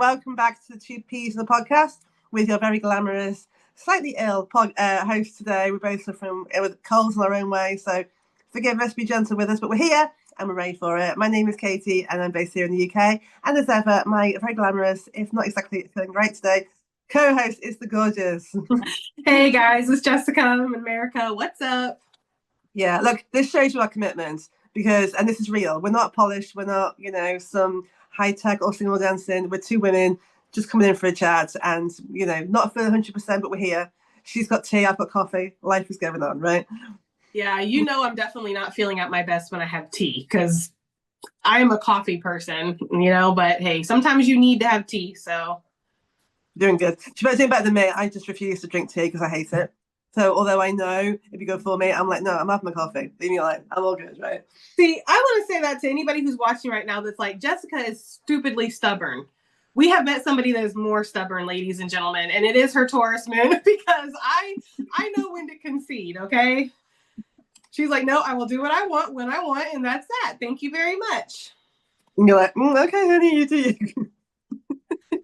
welcome back to the Two Ps of the podcast with your very glamorous, slightly ill host today. We're both suffering with colds in our own way, so forgive us, be gentle with us, but we're here and we're ready for it. My name is Katie and I'm based here in the UK. And as ever, my very glamorous, if not exactly feeling great today, co-host is the gorgeous. Hey guys, it's Jessica. I'm in America. What's up? Yeah, look, this shows you our commitment because, and this is real, we're not polished, we're not, some high-tech or single dancing. We're two women just coming in for a chat and, not feeling 100%, but we're here. She's got tea, I've got coffee. Life is going on, right? Yeah, I'm definitely not feeling at my best when I have tea because I am a coffee person, but hey, sometimes you need to have tea, so. Doing good. She's doing better than me. I just refuse to drink tea because I hate it. So although I know it'd be good for me, I'm like, no, I'm having my coffee. Leave me alone. I'm all good, right? See, I want to say that to anybody who's watching right now that's like, Jessica is stupidly stubborn. We have met somebody that is more stubborn, ladies and gentlemen, and it is her Taurus moon because I know when to concede, okay? She's like, no, I will do what I want when I want, and that's that. Thank you very much. And you're like, okay, honey, you do you.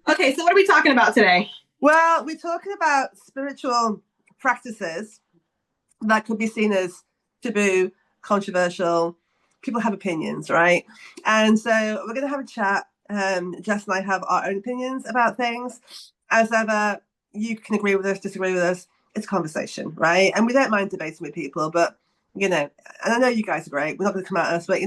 Okay, so what are we talking about today? Well, we're talking about spiritual practices that could be seen as taboo, controversial. People have opinions, right? And so we're going to have a chat. Jess and I have our own opinions about things. As ever, you can agree with us, disagree with us. It's conversation, right? And we don't mind debating with people, but, and I know you guys are great. We're not going to come at us, but,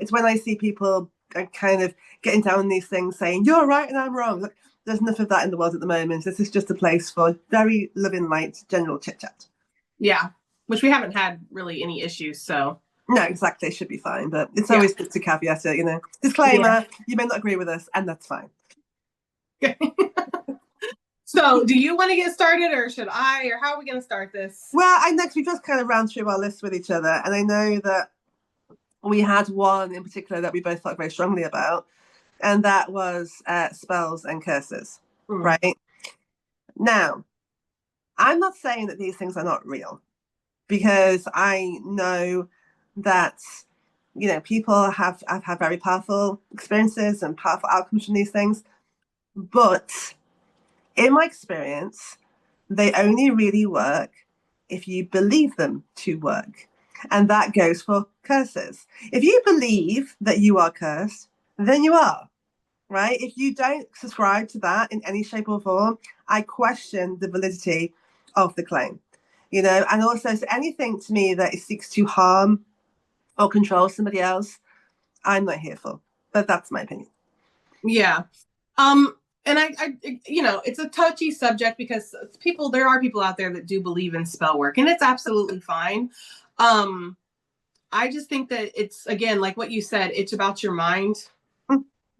it's when I see people kind of getting down on these things saying, you're right and I'm wrong. Look, there's enough of that in the world at the moment. This is just a place for very loving, light, general chit-chat. Yeah, which we haven't had really any issues, so. No, exactly. It should be fine, but it's always good to caveat it, Disclaimer, You may not agree with us, and that's fine. Okay. So, do you want to get started, or should I, or how are we going to start this? Well, we just kind of ran through our list with each other, and I know that we had one in particular that we both felt very strongly about, and that was spells and curses, right? Now, I'm not saying that these things are not real, because I know that, people have had very powerful experiences and powerful outcomes from these things. But in my experience, they only really work if you believe them to work. And that goes for curses. If you believe that you are cursed, then you are, right? If you don't subscribe to that in any shape or form, I question the validity of the claim, and also so anything to me that it seeks to harm or control somebody else, I'm not here for. But that's my opinion. Yeah. And I it's a touchy subject because there are people out there that do believe in spell work, and it's absolutely fine. I just think that it's, again, like what you said, it's about your mind.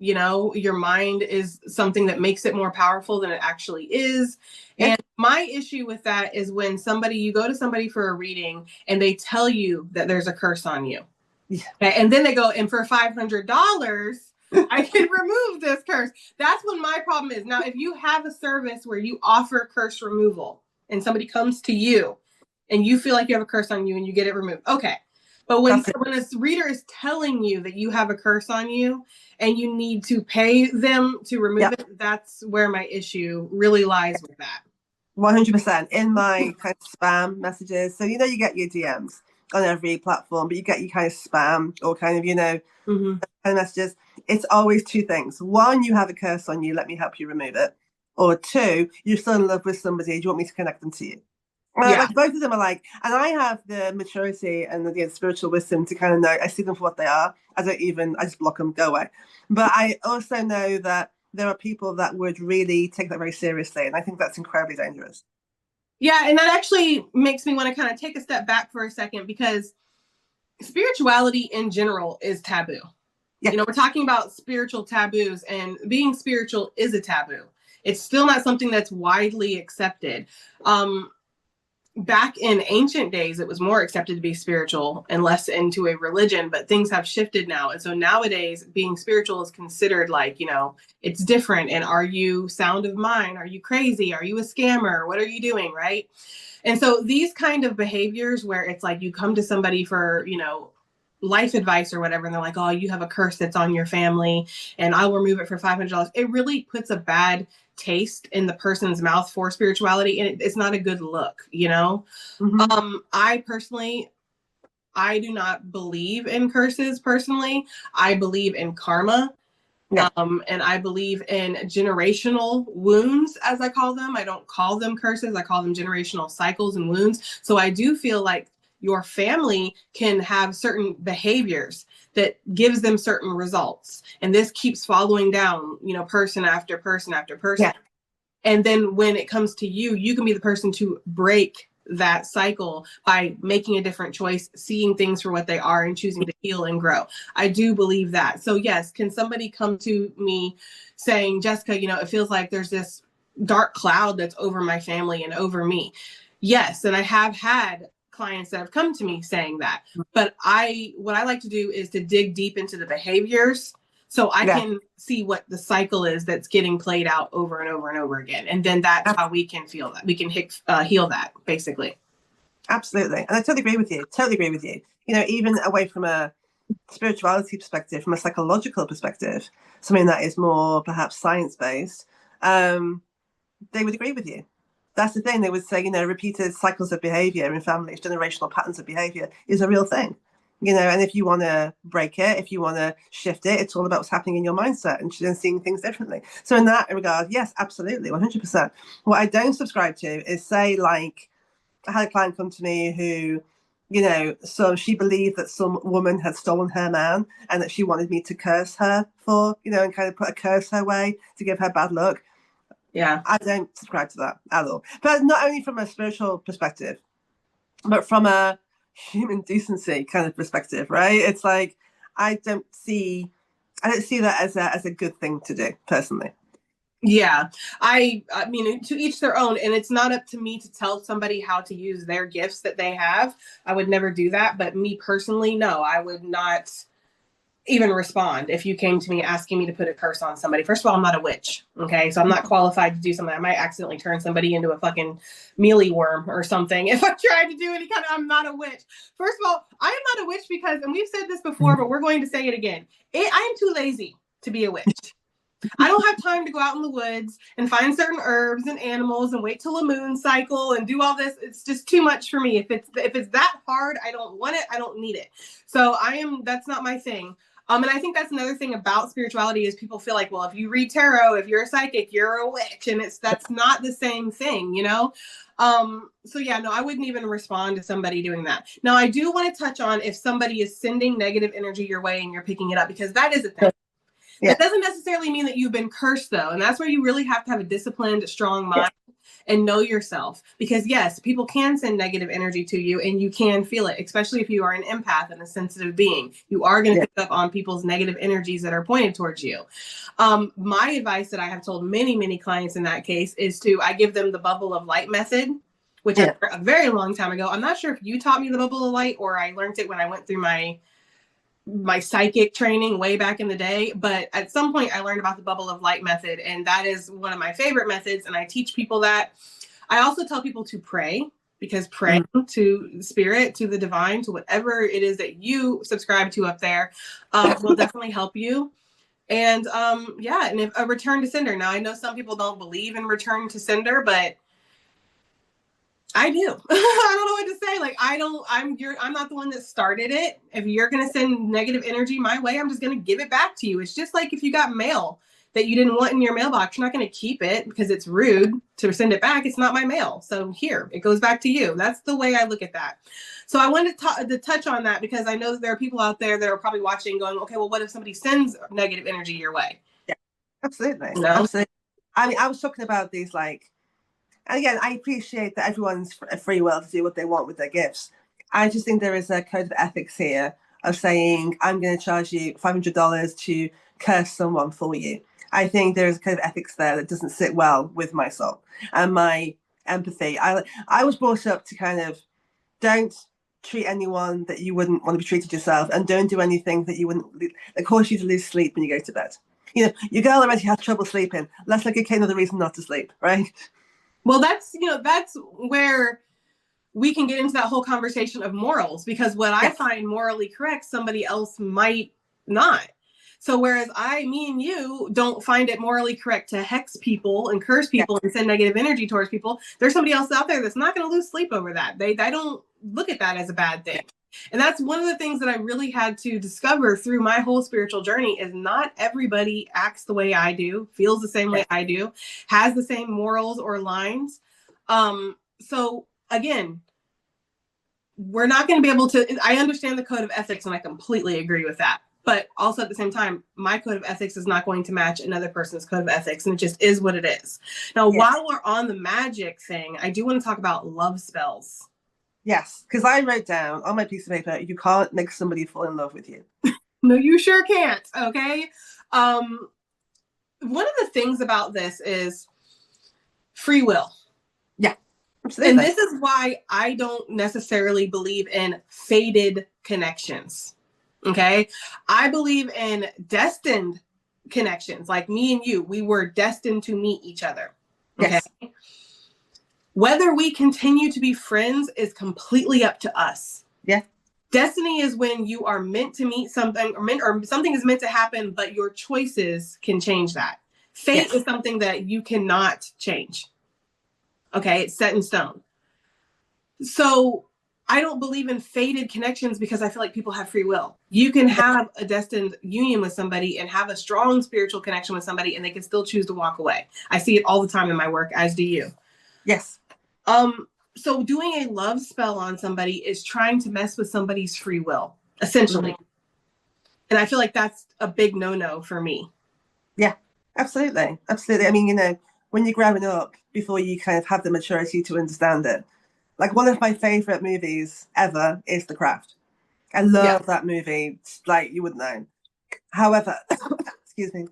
Your mind is something that makes it more powerful than it actually is. Yeah. And my issue with that is when you go to somebody for a reading and they tell you that there's a curse on you. Yeah. And then they go, and for $500, I can remove this curse. That's when my problem is. Now, if you have a service where you offer curse removal and somebody comes to you and you feel like you have a curse on you and you get it removed, okay. But when a reader is telling you that you have a curse on you and you need to pay them to remove it, that's where my issue really lies with that. 100%. In my kind of spam messages. So, you get your DMs on every platform, but you get your kind of spam or kind of, kind of messages. It's always two things. One, you have a curse on you. Let me help you remove it. Or two, you're still in love with somebody. Do you want me to connect them to you? Like both of them are like, and I have the maturity and the spiritual wisdom to kind of know, I see them for what they are. I just block them, go away. But I also know that there are people that would really take that very seriously. And I think that's incredibly dangerous. Yeah. And that actually makes me want to kind of take a step back for a second, because spirituality in general is taboo. Yeah. We're talking about spiritual taboos, and being spiritual is a taboo. It's still not something that's widely accepted. Back in ancient days, it was more accepted to be spiritual and less into a religion, but things have shifted now. And so nowadays, being spiritual is considered like, it's different. And are you sound of mind? Are you crazy? Are you a scammer? What are you doing? Right. And so these kind of behaviors where it's like you come to somebody for, life advice or whatever, and they're like, oh, you have a curse that's on your family and I will remove it for $500. It really puts a bad taste in the person's mouth for spirituality, and it's not a good look, you know? Mm-hmm. I personally, I do not believe in curses personally. I believe in karma. Yeah. And I believe in generational wounds, as I call them. I don't call them curses. I call them generational cycles and wounds. So I do feel like your family can have certain behaviors that gives them certain results. And this keeps following down, you know, person after person after person. Yeah. And then when it comes to you, you can be the person to break that cycle by making a different choice, seeing things for what they are, and choosing to heal and grow. I do believe that. So yes, can somebody come to me saying, Jessica, you know, it feels like there's this dark cloud that's over my family and over me? Yes. And I have had clients that have come to me saying that. But what I like to do is to dig deep into the behaviors so I can see what the cycle is that's getting played out over and over and over again. And then that's how we can feel that. We can heal that, basically. Absolutely. And I totally agree with you. Totally agree with you. You know, even away from a spirituality perspective, from a psychological perspective, something that is more perhaps science-based, they would agree with you. That's the thing. They would say, you know, repeated cycles of behavior in families, generational patterns of behavior is a real thing. You know, and if you want to break it, if you want to shift it, it's all about what's happening in your mindset and seeing things differently. So in that regard, yes, absolutely, 100%. What I don't subscribe to is, say, like, I had a client come to me who, you know, so she believed that some woman had stolen her man and that she wanted me to curse her for, you know, and kind of put a curse her way to give her bad luck. Yeah. I don't subscribe to that at all. But not only from a spiritual perspective, but from a human decency kind of perspective, right? It's like I don't see that as a good thing to do personally. Yeah, I mean, to each their own, and it's not up to me to tell somebody how to use their gifts that they have. I would never do that. But me personally, no, I would not even respond if you came to me asking me to put a curse on somebody. First of all, I'm not a witch. Okay. So I'm not qualified to do something. I might accidentally turn somebody into a fucking mealy worm or something if I tried to do any kind of, I'm not a witch. First of all, I am not a witch because, and we've said this before, but we're going to say it again. I am too lazy to be a witch. I don't have time to go out in the woods and find certain herbs and animals and wait till a moon cycle and do all this. It's just too much for me. If it's that hard, I don't want it. I don't need it. So that's not my thing. And I think that's another thing about spirituality is people feel like, well, if you read tarot, if you're a psychic, you're a witch, and that's not the same thing, you know? So yeah, no, I wouldn't even respond to somebody doing that. Now, I do want to touch on if somebody is sending negative energy your way and you're picking it up, because that is a thing. Yeah. That doesn't necessarily mean that you've been cursed, though. And that's where you really have to have a disciplined, strong mind and know yourself. Because, yes, people can send negative energy to you and you can feel it, especially if you are an empath and a sensitive being. You are going to pick up on people's negative energies that are pointed towards you. My advice that I have told many, many clients in that case is I give them the bubble of light method, which I learned a very long time ago. I'm not sure if you taught me the bubble of light or I learned it when I went through my psychic training way back in the day, but at some point I learned about the bubble of light method, and that is one of my favorite methods, and I teach people that. I also tell people to pray, because praying to spirit, to the divine, to whatever it is that you subscribe to up there will definitely help you. And and if a return to sender. Now, I know some people don't believe in return to sender, but I do. I don't know what to say. Like, I'm not the one that started it. If you're going to send negative energy my way, I'm just going to give it back to you. It's just like if you got mail that you didn't want in your mailbox, you're not going to keep it because it's rude to send it back. It's not my mail. So here, it goes back to you. That's the way I look at that. So I wanted to touch on that because I know that there are people out there that are probably watching going, okay, well, what if somebody sends negative energy your way? Yeah, absolutely. No? Absolutely. I mean, I was talking about these, like, and again, I appreciate that everyone's a free will to do what they want with their gifts. I just think there is a code of ethics here of saying, I'm going to charge you $500 to curse someone for you. I think there is a code of ethics there that doesn't sit well with my soul and my empathy. I was brought up to kind of don't treat anyone that you wouldn't want to be treated yourself, and don't do anything that you wouldn't, that cause you to lose sleep when you go to bed. You know, your girl already has trouble sleeping. Let's like another reason not to sleep, right? Well, that's where we can get into that whole conversation of morals, because what I find morally correct, somebody else might not. So whereas me and you don't find it morally correct to hex people and curse people and send negative energy towards people, there's somebody else out there that's not going to lose sleep over that. They don't look at that as a bad thing. And that's one of the things that I really had to discover through my whole spiritual journey, is not everybody acts the way I do, feels the same way I do, has the same morals or lines. So again, we're not going to be able to, I understand the code of ethics and I completely agree with that. But also at the same time, my code of ethics is not going to match another person's code of ethics. And it just is what it is. Now, while we're on the magic thing, I do want to talk about love spells. Yes, because I wrote down on my piece of paper, you can't make somebody fall in love with you. No, you sure can't. Okay. One of the things about this is free will. Yeah, absolutely. And this is why I don't necessarily believe in fated connections. Okay. I believe in destined connections. Like me and you, we were destined to meet each other. Okay. Yes. Whether we continue to be friends is completely up to us. Yeah. Destiny is when you are meant to meet something, or something is meant to happen, but your choices can change that. Fate is something that you cannot change. Okay. It's set in stone. So I don't believe in fated connections, because I feel like people have free will. You can have a destined union with somebody and have a strong spiritual connection with somebody, and they can still choose to walk away. I see it all the time in my work, as do you. Yes. So doing a love spell on somebody is trying to mess with somebody's free will, essentially. Mm-hmm. And I feel like that's a big no-no for me. Yeah, absolutely. Absolutely. I mean, when you're growing up, before you kind of have the maturity to understand it, like one of my favorite movies ever is The Craft. I love that movie, like you wouldn't know. However, excuse me,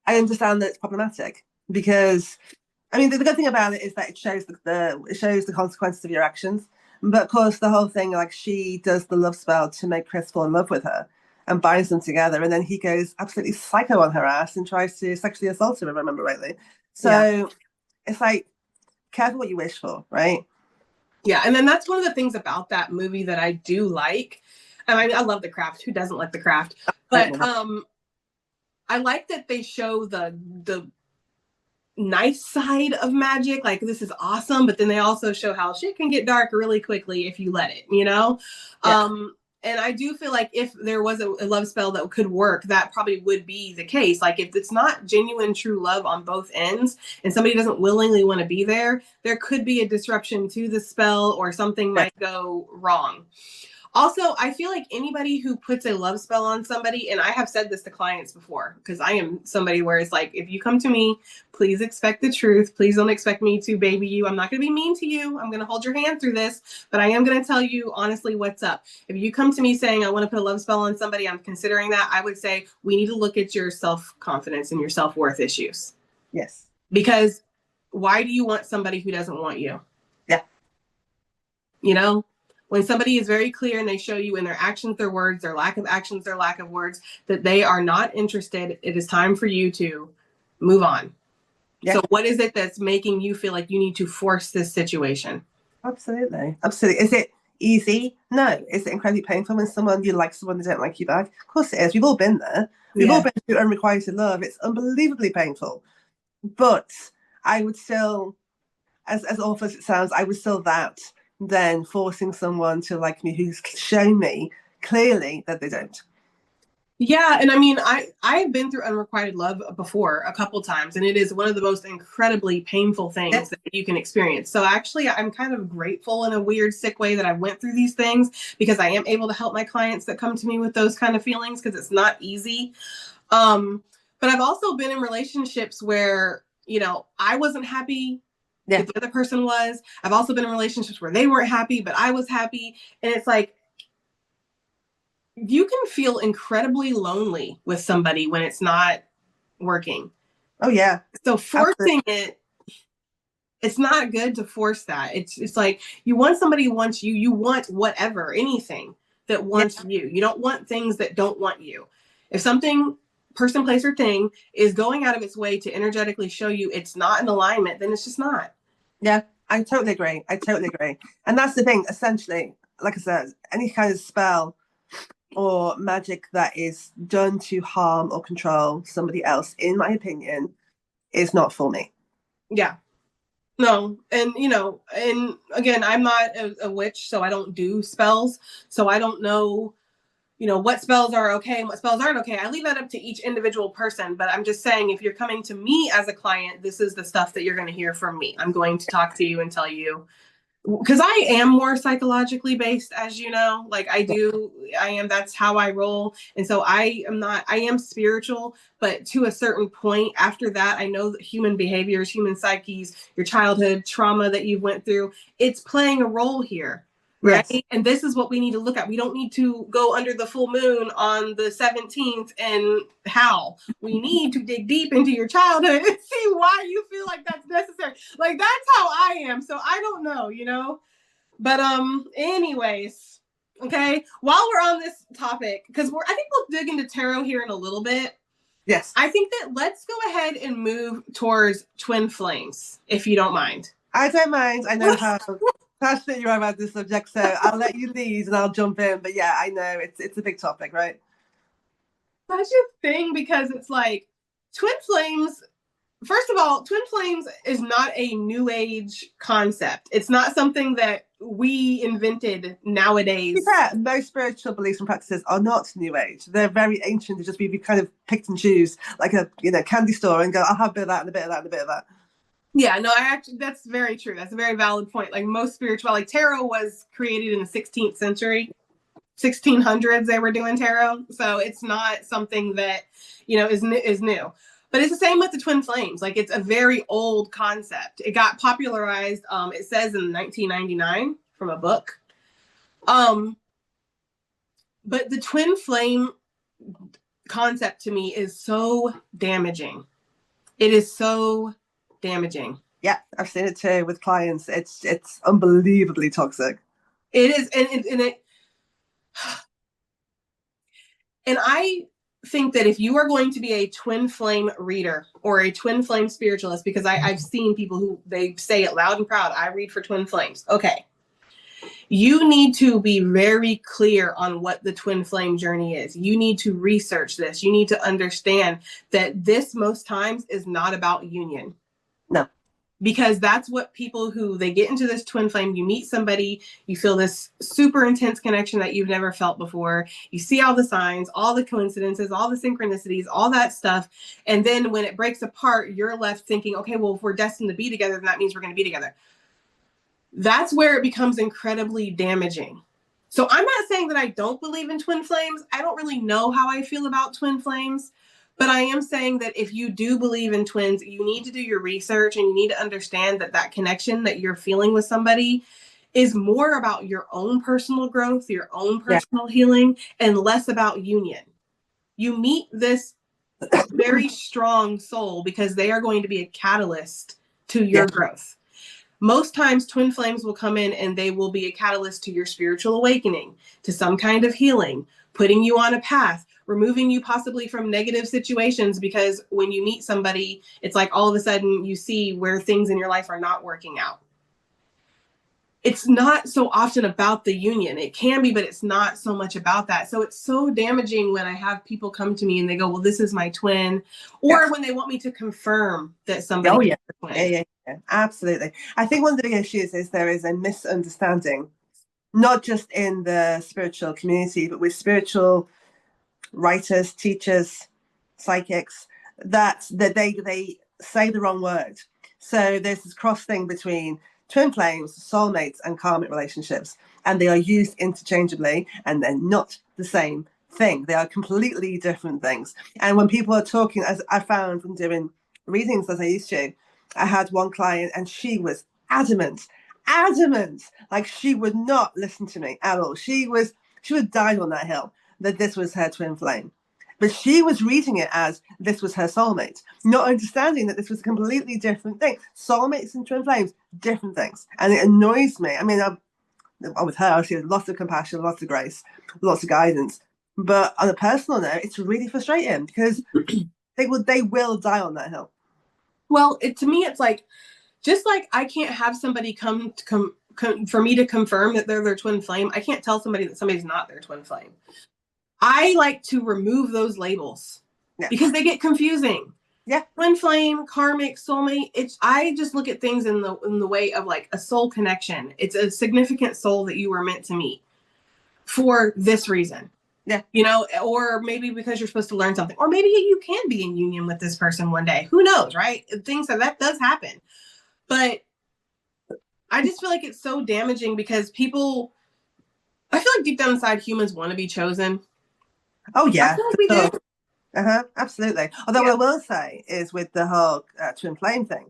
I understand that it's problematic, because, I mean, the good thing about it is that it shows the consequences of your actions. But of course, the whole thing, like, she does the love spell to make Chris fall in love with her and binds them together, and then he goes absolutely psycho on her ass and tries to sexually assault her, if I remember rightly. So it's like, careful what you wish for, right? Yeah, and then that's one of the things about that movie that I do like. I mean, I love The Craft. Who doesn't like The Craft? But I like that they show the nice side of magic. Like, this is awesome, but then they also show how shit can get dark really quickly if you let it, you know? Yeah. And I do feel like if there was a love spell that could work, that probably would be the case. Like, if it's not genuine, true love on both ends and somebody doesn't willingly want to be there, there could be a disruption to the spell, or something might go wrong. Also, I feel like anybody who puts a love spell on somebody, and I have said this to clients before, because I am somebody where it's like, if you come to me, please expect the truth. Please don't expect me to baby you. I'm not going to be mean to you. I'm going to hold your hand through this, but I am going to tell you honestly what's up. If you come to me saying, I want to put a love spell on somebody, I'm considering that, I would say we need to look at your self-confidence and your self-worth issues. Yes. Because why do you want somebody who doesn't want you? Yeah. You know? When somebody is very clear and they show you in their actions, their words, their lack of actions, their lack of words, that they are not interested, it is time for you to move on. Yeah. So what is it that's making you feel like you need to force this situation? Absolutely. Absolutely. Is it easy? No. Is it incredibly painful when you like someone, they don't like you back? Of course it is. We've all been there. We've all been through unrequited love. It's unbelievably painful. But I would still, as awful as it sounds, I would still than forcing someone to like me who's shown me clearly that they don't. Yeah, and I mean, I've been through unrequited love before a couple times, and it is one of the most incredibly painful things that you can experience. So actually, I'm kind of grateful in a weird, sick way that I went through these things, because I am able to help my clients that come to me with those kind of feelings, because it's not easy. But I've also been in relationships where, you know, I wasn't happy. Yeah. The other person was. I've also been in relationships where they weren't happy, but I was happy. And it's like, you can feel incredibly lonely with somebody when it's not working. Oh, yeah. So forcing it's not good to force that. It's like, you want somebody who wants you. You want whatever, anything that wants you. You don't want things that don't want you. If something, person, place, or thing is going out of its way to energetically show you it's not in alignment, then it's just not. Yeah. I totally agree. I totally agree. And that's the thing, essentially, like I said, any kind of spell or magic that is done to harm or control somebody else, in my opinion, is not for me. Yeah. No, and and again, I'm not a witch, so I don't do spells, so I don't know, what spells are okay and what spells aren't okay. I leave that up to each individual person, but I'm just saying, if you're coming to me as a client, this is the stuff that you're going to hear from me. I'm going to talk to you and tell you, because I am more psychologically based, as you know, like that's how I roll. And so I am spiritual, but to a certain point after that, I know that human behaviors, human psyches, your childhood trauma that you went through, it's playing a role here. Right. Yes. And this is what we need to look at. We don't need to go under the full moon on the 17th and howl. We need to dig deep into your childhood and see why you feel like that's necessary. Like, that's how I am. So I don't know, But anyways, okay. While we're on this topic, because I think we'll dig into tarot here in a little bit. Yes. I think that let's go ahead and move towards twin flames, if you don't mind. I don't mind. I know how passionate you are about this subject, so I'll let you lead and I'll jump in. But yeah, I know it's a big topic, right? Such a thing, because it's like twin flames. First of all, twin flames is not a new age concept. It's not something that we invented nowadays. Yeah, most spiritual beliefs and practices are not new age. They're very ancient. It's just we kind of picked and choose, like a candy store, and go, I'll have a bit of that and a bit of that and a bit of that. Yeah, no, that's very true. That's a very valid point. Like, most spiritual, like tarot was created in the 16th century, 1600s. They were doing tarot, so it's not something that is new. But it's the same with the twin flames. Like, it's a very old concept. It got popularized, it says, in 1999 from a book. But the twin flame concept to me is so damaging. It is so damaging. Yeah, I've seen it too with clients. It's unbelievably toxic. It is, and I think that if you are going to be a twin flame reader or a twin flame spiritualist, because I've seen people who they say it loud and proud, I read for twin flames. Okay. You need to be very clear on what the twin flame journey is. You need to research this. You need to understand that this most times is not about union. No. Because that's what people who they get into this twin flame, you meet somebody, you feel this super intense connection that you've never felt before. You see all the signs, all the coincidences, all the synchronicities, all that stuff. And then when it breaks apart, you're left thinking, okay, well, if we're destined to be together, then that means we're going to be together. That's where it becomes incredibly damaging. So I'm not saying that I don't believe in twin flames. I don't really know how I feel about twin flames. But I am saying that if you do believe in twins, you need to do your research and you need to understand that connection that you're feeling with somebody is more about your own personal growth, your own personal healing, and less about union. You meet this very strong soul because they are going to be a catalyst to your growth. Most times twin flames will come in and they will be a catalyst to your spiritual awakening, to some kind of healing, putting you on a path, removing you possibly from negative situations, because when you meet somebody, it's like all of a sudden you see where things in your life are not working out. It's not so often about the union. It can be, but it's not so much about that. So it's so damaging when I have people come to me and they go, well, this is my twin, or when they want me to confirm that somebody is a twin. Yeah, absolutely. I think one of the big issues is there is a misunderstanding, not just in the spiritual community, but with spiritual writers, teachers, psychics, that they say the wrong word. So there's this cross thing between twin flames, soulmates, and karmic relationships, and they are used interchangeably, and they're not the same thing. They are completely different things. And when people are talking, as I found from doing readings as I used to, I had one client and she was adamant, like she would not listen to me at all. She would die on that hill that this was her twin flame. But she was reading it as this was her soulmate, not understanding that this was a completely different thing. Soulmates and twin flames, different things. And it annoys me. I mean, with her, she has lots of compassion, lots of grace, lots of guidance. But on a personal note, it's really frustrating because they will die on that hill. Well, to me, it's like just like I can't have somebody come for me to confirm that they're their twin flame. I can't tell somebody that somebody's not their twin flame. I like to remove those labels because they get confusing. Yeah. Twin flame, karmic, soulmate. I just look at things in the way of like a soul connection. It's a significant soul that you were meant to meet for this reason. Yeah. You know, or maybe because you're supposed to learn something, or maybe you can be in union with this person one day. Who knows, right? Things that does happen. But I just feel like it's so damaging because I feel like deep down inside humans want to be chosen. Oh yeah. I feel like we do. Absolutely. Although what I will say is with the whole twin flame thing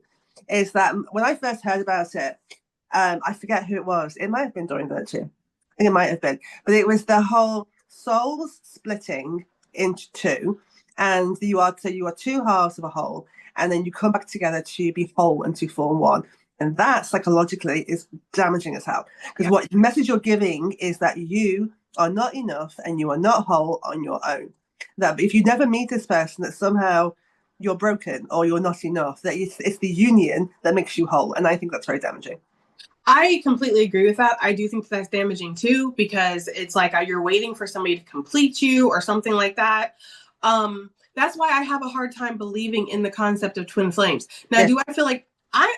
is that when I first heard about it, I forget who it was. It might have been during virtue. I think it might have been. But it was the whole souls splitting into two, and you are two halves of a whole, and then you come back together to be whole and to form one. And that psychologically is damaging as hell. Because what message you're giving is that you are not enough and you are not whole on your own. That if you never meet this person, that somehow you're broken or you're not enough, that it's the union that makes you whole. And I think that's very damaging. I completely agree with that. I do think that's damaging too, because it's like you're waiting for somebody to complete you or something like that. That's why I have a hard time believing in the concept of twin flames. Now, do I feel like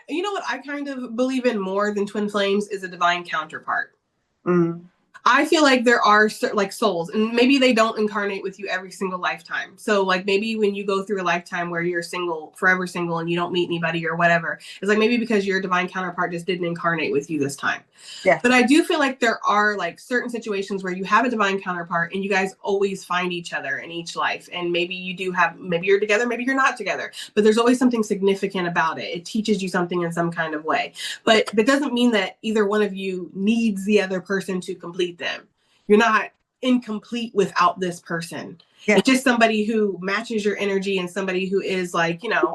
you know what I kind of believe in more than twin flames is a divine counterpart. Mm. I feel like there are like souls, and maybe they don't incarnate with you every single lifetime. So like maybe when you go through a lifetime where you're single, forever single, and you don't meet anybody or whatever, it's like maybe because your divine counterpart just didn't incarnate with you this time. Yeah. But I do feel like there are like certain situations where you have a divine counterpart and you guys always find each other in each life. And maybe maybe you're together, maybe you're not together, but there's always something significant about it. It teaches you something in some kind of way. But that doesn't mean that either one of you needs the other person to complete them. You're not incomplete without this person. Yeah. It's just somebody who matches your energy and somebody who is like, you know,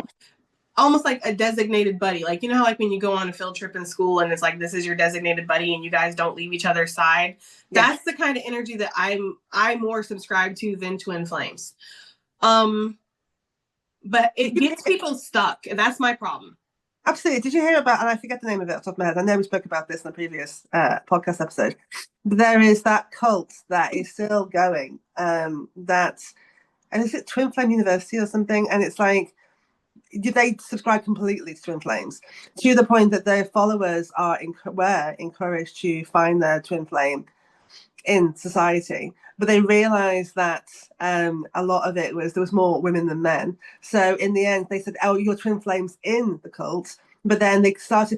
almost like a designated buddy. Like, you know how like when you go on a field trip in school and it's like, this is your designated buddy and you guys don't leave each other's side. Yeah. That's the kind of energy that I more subscribe to than twin flames. But it gets people stuck. And that's my problem. Absolutely. Did you hear about, and I forget the name of it off the top of my head, I know we spoke about this in the previous podcast episode, but there is that cult that is still going, and is it Twin Flame University or something? And it's like, they subscribe completely to twin flames to the point that their followers were encouraged to find their twin flame in society, but they realized that a lot of it was there was more women than men. So in the end, they said, "Oh, your twin flames in the cult." But then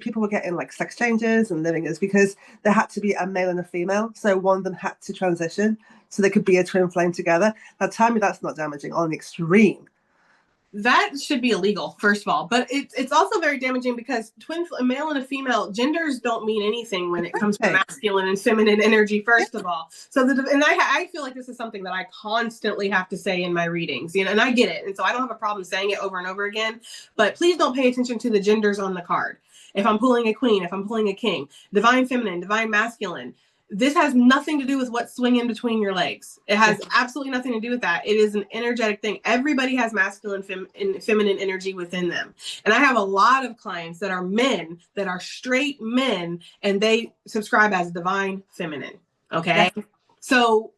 people were getting like sex changes and living as because there had to be a male and a female. So one of them had to transition so they could be a twin flame together. Now, tell me that's not damaging on the extreme. That should be illegal, first of all. But it's also very damaging because a male and a female, genders don't mean anything when it comes to masculine and feminine energy, first of all. So I feel like this is something that I constantly have to say in my readings, you know, and I get it. And so I don't have a problem saying it over and over again. But please don't pay attention to the genders on the card. If I'm pulling a queen, if I'm pulling a king, divine feminine, divine masculine, this has nothing to do with what's swinging between your legs. It has absolutely nothing to do with that. It is an energetic thing. Everybody has masculine and feminine energy within them. And I have a lot of clients that are men, that are straight men, and they subscribe as divine feminine. Okay. Yeah. So,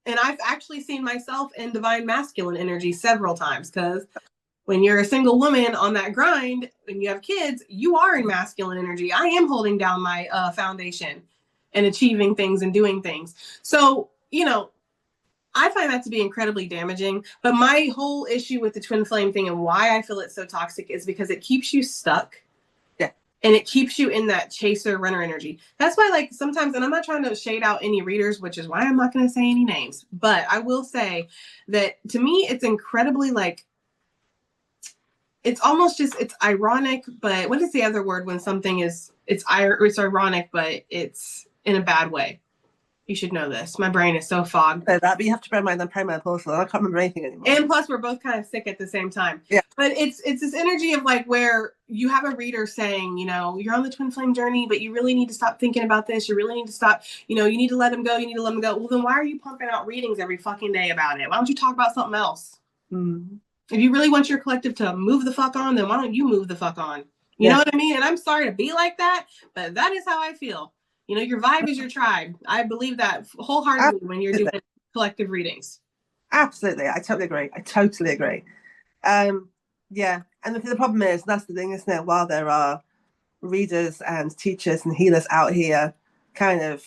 and I've actually seen myself in divine masculine energy several times, because when you're a single woman on that grind and you have kids, you are in masculine energy. I am holding down my foundation and achieving things and doing things. So, you know, I find that to be incredibly damaging. But my whole issue with the twin flame thing and why I feel it's so toxic is because it keeps you stuck. Yeah. And it keeps you in that chaser runner energy. That's why, like, sometimes, and I'm not trying to shade out any readers, which is why I'm not going to say any names, but I will say that to me, it's incredibly like, it's almost just, it's ironic, but what is the other word when something is, it's ironic, but it's in a bad way. You should know this. My brain is so fogged. But you have to bear in mind I'm perimenopausal. I can't remember anything anymore. And plus, we're both kind of sick at the same time. Yeah. But it's this energy of like where you have a reader saying, you know, you're on the twin flame journey, but you really need to stop thinking about this. You really need to stop. You know, you need to let him go. You need to let him go. Well, then why are you pumping out readings every fucking day about it? Why don't you talk about something else? Mm. If you really want your collective to move the fuck on, then why don't you move the fuck on? You know what I mean? And I'm sorry to be like that, but that is how I feel. You know, your vibe is your tribe. I believe that wholeheartedly when you're doing collective readings. Absolutely. I totally agree. Yeah. And the problem is, that's the thing, isn't it? While there are readers and teachers and healers out here kind of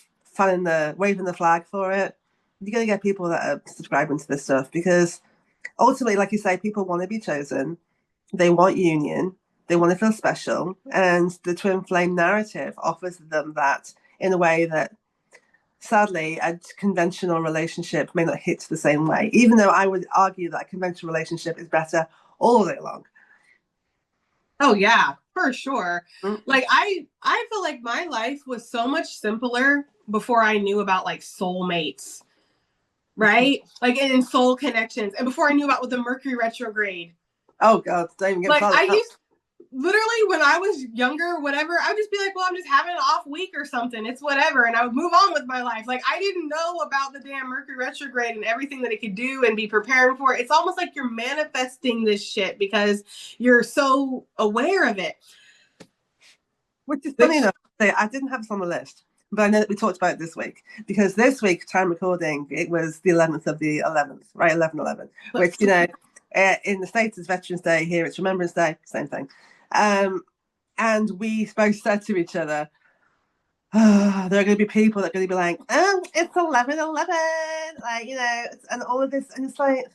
waving the flag for it, you're going to get people that are subscribing to this stuff because ultimately, like you say, people want to be chosen. They want union. They want to feel special. And the twin flame narrative offers them that in a way that, sadly, a conventional relationship may not hit the same way, even though I would argue that a conventional relationship is better all day long. Oh, yeah, for sure. Like, I feel like my life was so much simpler before I knew about, like, soulmates, right? Like, and soul connections. And before I knew about with the Mercury retrograde. Oh, God, don't even get like, I used literally when I was younger, whatever, I would just be like, well, I'm just having an off week or something. It's whatever. And I would move on with my life. Like, I didn't know about the damn Mercury retrograde and everything that it could do and be preparing for. It's almost like you're manifesting this shit because you're so aware of it. Which is funny enough, I didn't have this on the list, but I know that we talked about it this week because this week, time recording, it was the 11th of the 11th, right? 11/11, which, you know, in the States is Veterans Day, here it's Remembrance Day, same thing. And we both said to each other, there are going to be people that are going to be like, oh, it's 11/11, like, you know, and all of this. And it's like,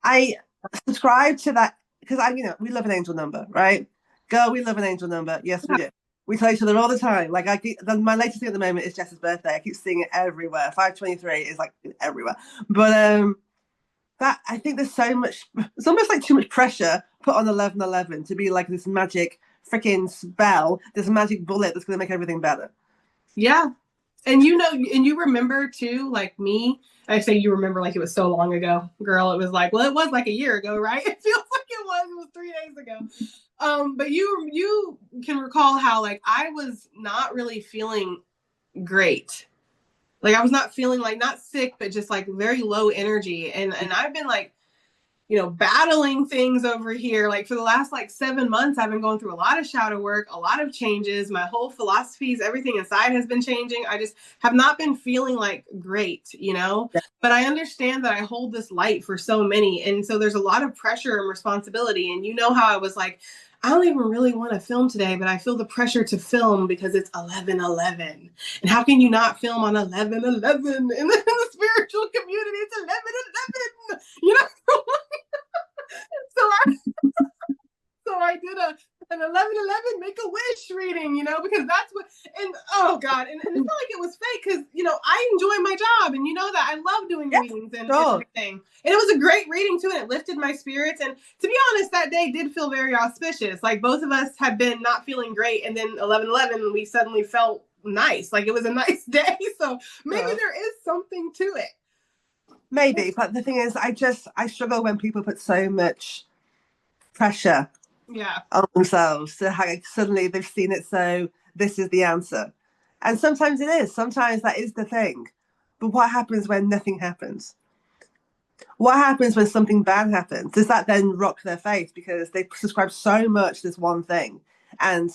I subscribe to that because we love an angel number, right? Girl, we love an angel number. Yes, we do. We tell each other all the time. Like, my latest thing at the moment is Jess's birthday. I keep seeing it everywhere. 523 is like everywhere. But that, I think there's so much, it's almost like too much pressure put on 11/11 to be like this magic freaking spell, this magic bullet that's going to make everything better. Yeah. And you know, and you remember too, like me, I say you remember like it was so long ago. Girl, it was like, well, it was like a year ago, right? It feels like it was 3 days ago. But you can recall how like I was not really feeling great. Like I was not feeling like not sick, but just like very low energy. And I've been like, you know, battling things over here. Like for the last like 7 months, I've been going through a lot of shadow work, a lot of changes. My whole philosophies, everything inside has been changing. I just have not been feeling like great, you know, but I understand that I hold this light for so many. And so there's a lot of pressure and responsibility. And you know how I was like, I don't even really want to film today, but I feel the pressure to film because it's 11/11. And how can you not film on 11/11 in the spiritual community? It's 11/11, you know? So I did an 11/11 make a wish reading, you know, because that's what, and oh God, and it's not like it was fake because, you know, I enjoy my job and you know that I love doing readings and everything. And it was a great reading too, and it lifted my spirits. And to be honest, that day did feel very auspicious. Like both of us had been not feeling great, and then 11/11 we suddenly felt nice. Like it was a nice day. So maybe there is something to it. Maybe, but the thing is, I struggle when people put so much pressure on themselves to like suddenly they've seen it, so this is the answer. And sometimes it is, sometimes that is the thing. But what happens when nothing happens? What happens when something bad happens? Does that then rock their faith because they subscribe so much to this one thing? And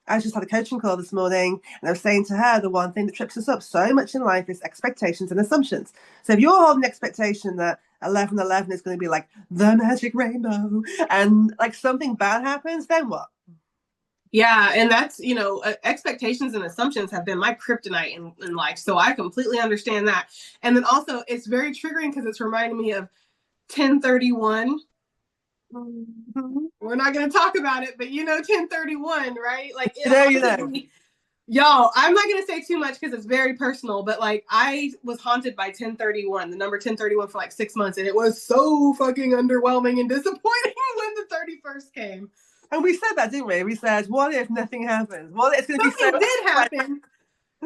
I just had a coaching call this morning and I was saying to her, the one thing that trips us up so much in life is expectations and assumptions. So if you're holding expectation that 11/11 is going to be like the magic rainbow and like something bad happens, then what? Yeah, and that's, you know, expectations and assumptions have been my kryptonite in life. So I completely understand that. And then also it's very triggering because it's reminding me of 1031. Mm-hmm. We're not going to talk about it, but you know 1031, right? Like y'all, I'm not going to say too much because it's very personal, but like I was haunted by 1031, the number 1031 for like 6 months, and it was so fucking underwhelming and disappointing when the 31st came. And we said that, didn't we? We said, what if nothing happens? What if it's going to be something did happen?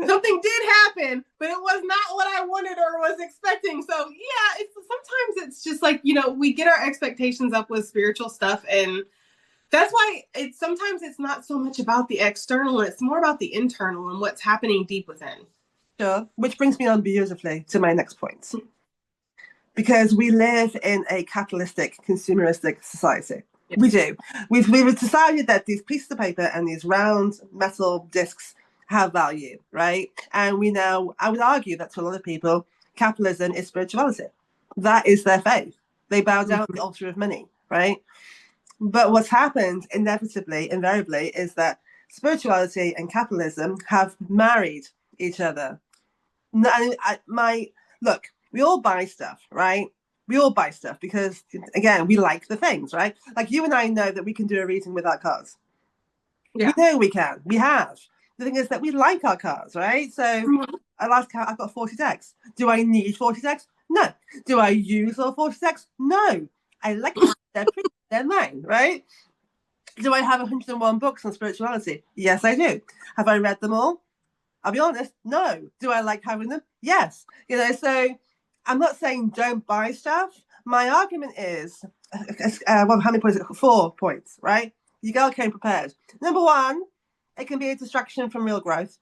Something did happen, but it was not what I wanted or was expecting. So yeah, sometimes it's just like, you know, we get our expectations up with spiritual stuff, and that's why sometimes it's not so much about the external, it's more about the internal and what's happening deep within. Sure, which brings me on beautifully to my next point. Because we live in a capitalistic, consumeristic society. We do. We've decided that these pieces of paper and these round metal discs have value, right? And we now, I would argue that to a lot of people, capitalism is spirituality. That is their faith. They bow down at the altar of money, right? But what's happened inevitably, invariably, is that spirituality and capitalism have married each other. Look, we all buy stuff, right? We all buy stuff because, again, we like the things, right? Like you and I know that we can do a reading with our cards. Yeah. We know we can. We have. The thing is that we like our cards, right? So I've got 40 decks. Do I need 40 decks? No. Do I use all 40 decks? No. I like them. They're mine, right? Do I have 101 books on spirituality? Yes, I do. Have I read them all? I'll be honest, no. Do I like having them? Yes. So I'm not saying don't buy stuff. My argument is, how many points? 4 points, right? You girl came prepared. Number one, it can be a distraction from real growth.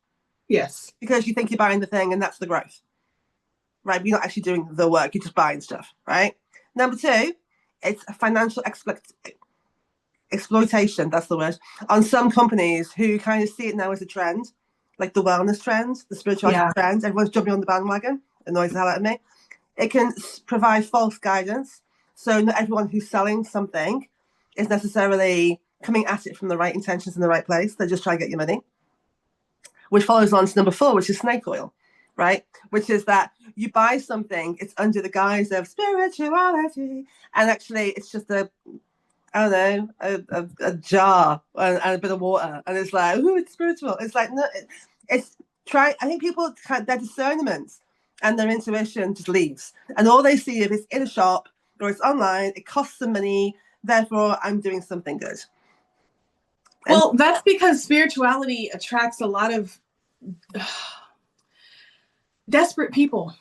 Yes. Because you think you're buying the thing and that's the growth, right? But you're not actually doing the work. You're just buying stuff, right? Number two, it's a financial exploitation, that's the word, on some companies who kind of see it now as a trend, like the wellness trend, the spirituality trend. Everyone's jumping on the bandwagon. Annoys the hell out of me. It can provide false guidance. So not everyone who's selling something is necessarily coming at it from the right intentions in the right place. They're just trying to get your money. Which follows on to number 4, which is snake oil, right? Which is that you buy something, it's under the guise of spirituality, and actually it's just a jar and a bit of water, and it's like, ooh, it's spiritual. It's like, no, I think people, their discernment and their intuition just leaves, and all they see if it's in a shop or it's online, it costs them money, therefore I'm doing something good. Well, that's because spirituality attracts a lot of desperate people.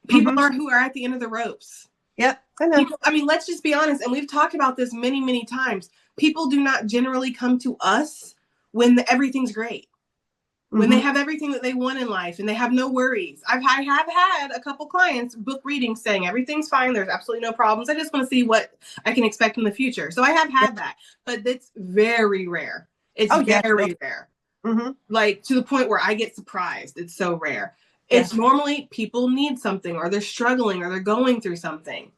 People who are at the end of the ropes. Yep, I know. I mean, let's just be honest, and we've talked about this many, many times. People do not generally come to us when everything's great, when they have everything that they want in life and they have no worries. I have had a couple clients book readings saying everything's fine, there's absolutely no problems. I just want to see what I can expect in the future. So I have had that, but it's very rare. It's very rare. Like to the point where I get surprised. It's so rare. It's normally people need something, or they're struggling, or they're going through something.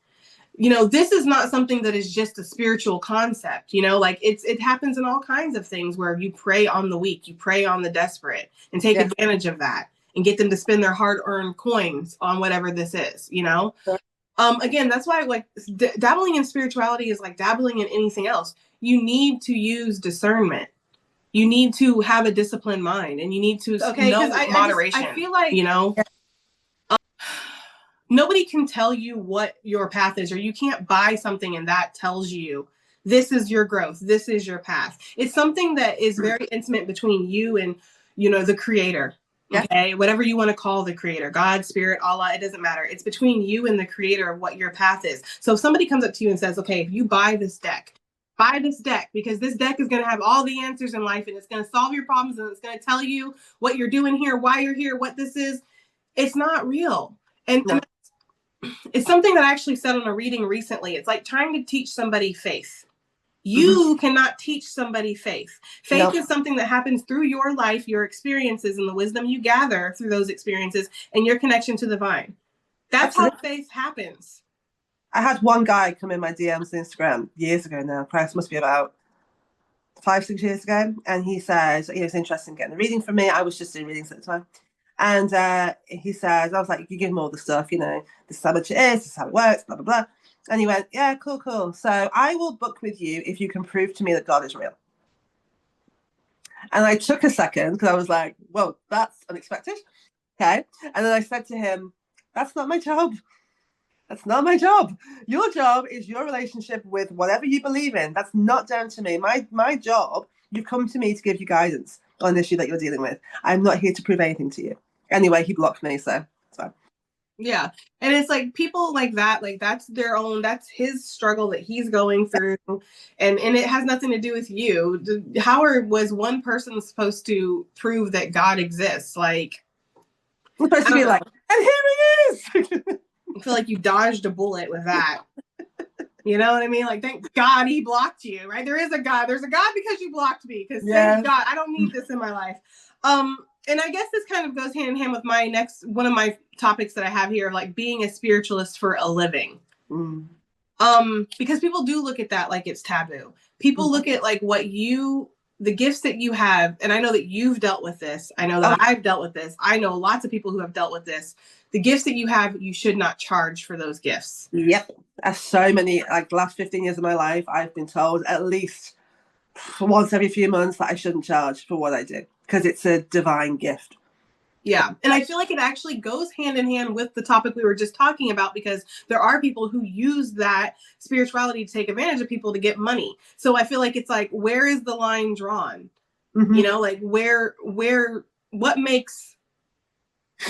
This is not something that is just a spiritual concept, like it happens in all kinds of things where you prey on the weak, you prey on the desperate, and take advantage of that and get them to spend their hard-earned coins on whatever this is, Again, that's why like dabbling in spirituality is like dabbling in anything else. You need to use discernment. You need to have a disciplined mind, and you need to know moderation. I feel like, nobody can tell you what your path is, or you can't buy something and that tells you this is your growth, this is your path. It's something that is very intimate between you and, the creator. Okay. Whatever you want to call the creator, God, spirit, Allah, it doesn't matter. It's between you and the creator of what your path is. So if somebody comes up to you and says, okay, if you buy this deck because this deck is going to have all the answers in life and it's going to solve your problems and it's going to tell you what you're doing here, why you're here, what this is, it's not real. And it's something that I actually said on a reading recently. It's like trying to teach somebody faith. You cannot teach somebody faith. Faith is something that happens through your life, your experiences, and the wisdom you gather through those experiences and your connection to the divine. That's how faith happens. I had one guy come in my DMs on Instagram years ago now. Price must be about 5-6 years ago. And he said, he was interested in getting a reading from me. I was just doing readings at the time. And he said, I was like, you give him all the stuff, this is how much it is, this is how it works, blah, blah, blah. And he went, yeah, cool. So I will book with you if you can prove to me that God is real. And I took a second because I was like, whoa, that's unexpected. Okay. And then I said to him, that's not my job. That's not my job. Your job is your relationship with whatever you believe in. That's not down to me. My job, you've come to me to give you guidance on an issue that you're dealing with. I'm not here to prove anything to you. Anyway, he blocked me, so it's fine. Yeah. And it's like people like that, like that's his struggle that he's going through. And it has nothing to do with you. How was one person supposed to prove that God exists? Like, we're supposed to be like, and here he is. I feel like you dodged a bullet with that. You know what I mean? Like, thank God he blocked you, right? There is a God. There's a God because you blocked me. Because thank God, I don't need this in my life. And I guess this kind of goes hand in hand with my next one of my topics that I have here, like being a spiritualist for a living. Because people do look at that like it's taboo. People look at like the gifts that you have, and I know that you've dealt with this. I know that I've dealt with this. I know lots of people who have dealt with this. The gifts that you have, you should not charge for those gifts. Yep. As so many, like the last 15 years of my life, I've been told at least once every few months that I shouldn't charge for what I do because it's a divine gift. Yeah. And I feel like it actually goes hand in hand with the topic we were just talking about, because there are people who use that spirituality to take advantage of people to get money. So I feel like it's like, where is the line drawn? You know, like what makes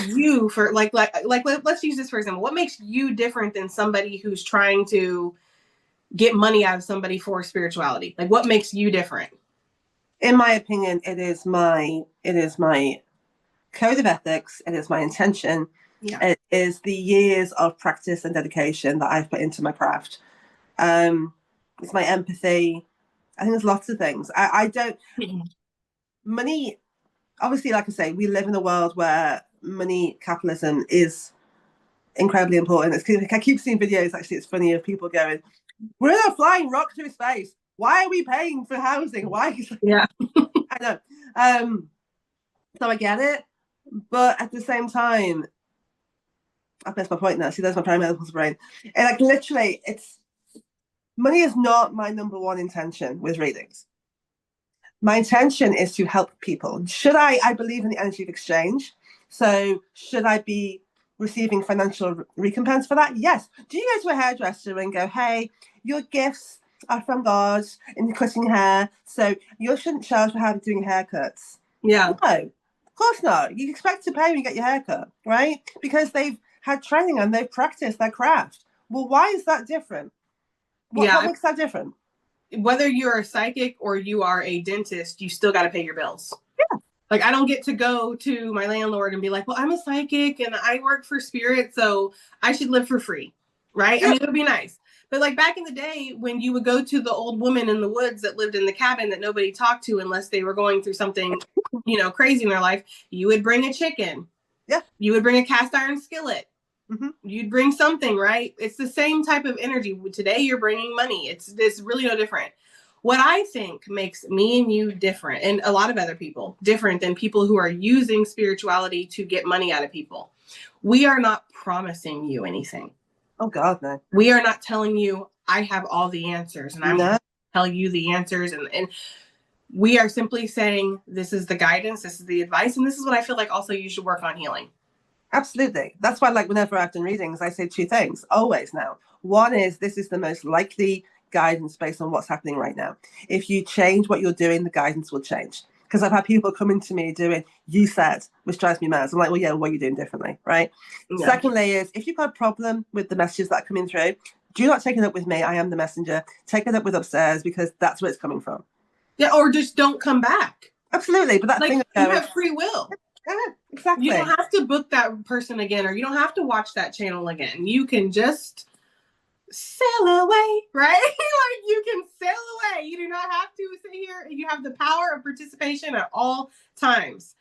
you for like let's use this for example. What makes you different than somebody who's trying to get money out of somebody for spirituality? Like, what makes you different? In my opinion, it is my code of ethics. It is my intention. It is the years of practice and dedication that I've put into my craft. It's my empathy. I think there's lots of things. I don't money. Obviously, like I say, we live in a world where money capitalism is incredibly important. I keep seeing videos, actually, it's funny, of people going, we're not flying rock through space. Why are we paying for housing? Why? Yeah. I know. So I get it. But at the same time, I've missed my point now. See, there's my primary brain. And like literally, money is not my number one intention with readings. My intention is to help people. I believe in the energy of exchange. So should I be receiving financial recompense for that? Yes. Do you go to a hairdresser and go, hey, your gifts are from God in cutting hair, so you shouldn't charge for doing haircuts? Yeah. No, of course not. You expect to pay when you get your haircut, right? Because they've had training and they've practiced their craft. Well, why is that different? What makes that different? Whether you're a psychic or you are a dentist, you still got to pay your bills. Yeah. Like, I don't get to go to my landlord and be like, well, I'm a psychic and I work for spirit, so I should live for free. Right? Yeah. I mean, it would be nice. But like back in the day when you would go to the old woman in the woods that lived in the cabin that nobody talked to unless they were going through something, crazy in their life, you would bring a chicken. Yeah. You would bring a cast iron skillet. You'd bring something, right? It's the same type of energy. Today you're bringing money. It's really no different. What I think makes me and you different, and a lot of other people different than people who are using spirituality to get money out of people. We are not promising you anything. Oh God, no. We are not telling you I have all the answers and I'm going to tell you the answers. And we are simply saying, this is the guidance, this is the advice, and this is what I feel like also you should work on healing. Absolutely. That's why, like, whenever I've done readings, I say two things always now. One is, this is the most likely guidance based on what's happening right now. If you change what you're doing, the guidance will change. Because I've had people coming to me doing, you said, which drives me mad. So I'm like, well, yeah, what are you doing differently, right? Yeah. Secondly is, if you've got a problem with the messages that are coming through, do not take it up with me. I am the messenger. Take it up with upstairs, because that's where it's coming from. Yeah, or just don't come back. Absolutely. But that like, thing you have free will. Yeah, exactly. You don't have to book that person again, or you don't have to watch that channel again. You can just sail away, right? Like, you can sail away. You do not have to sit here. You have the power of participation at all times.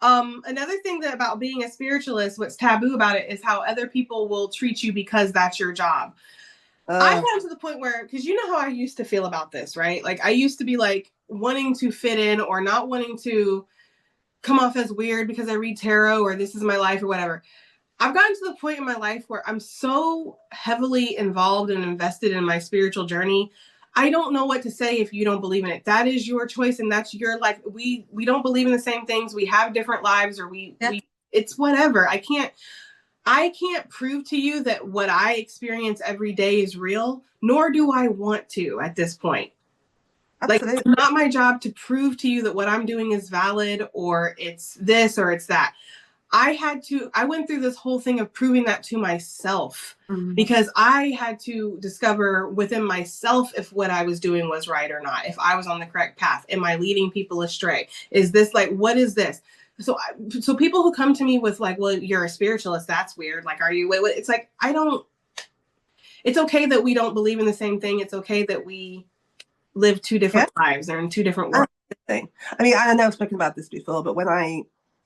Another thing about being a spiritualist, what's taboo about it, is how other people will treat you because that's your job. I've gotten to the point where, because you know how I used to feel about this, right? Like, I used to be like wanting to fit in or not wanting to come off as weird because I read tarot or this is my life or whatever. I've gotten to the point in my life where I'm so heavily involved and invested in my spiritual journey. I don't know what to say if you don't believe in it. That is your choice and that's your life. We don't believe in the same things. We have different lives, or we it's whatever. I can't prove to you that what I experience every day is real, nor do I want to at this point. Absolutely. Like, it's not my job to prove to you that what I'm doing is valid, or it's this or it's that. I went through this whole thing of proving that to myself, because I had to discover within myself if what I was doing was right or not, if I was on the correct path. Am I leading people astray? Is this like, what is this? So people who come to me with like, well, you're a spiritualist, that's weird. Like, are you, it's like, it's okay that we don't believe in the same thing. It's okay that we live two different lives or in two different worlds. I mean, I know I've spoken about this before, but when I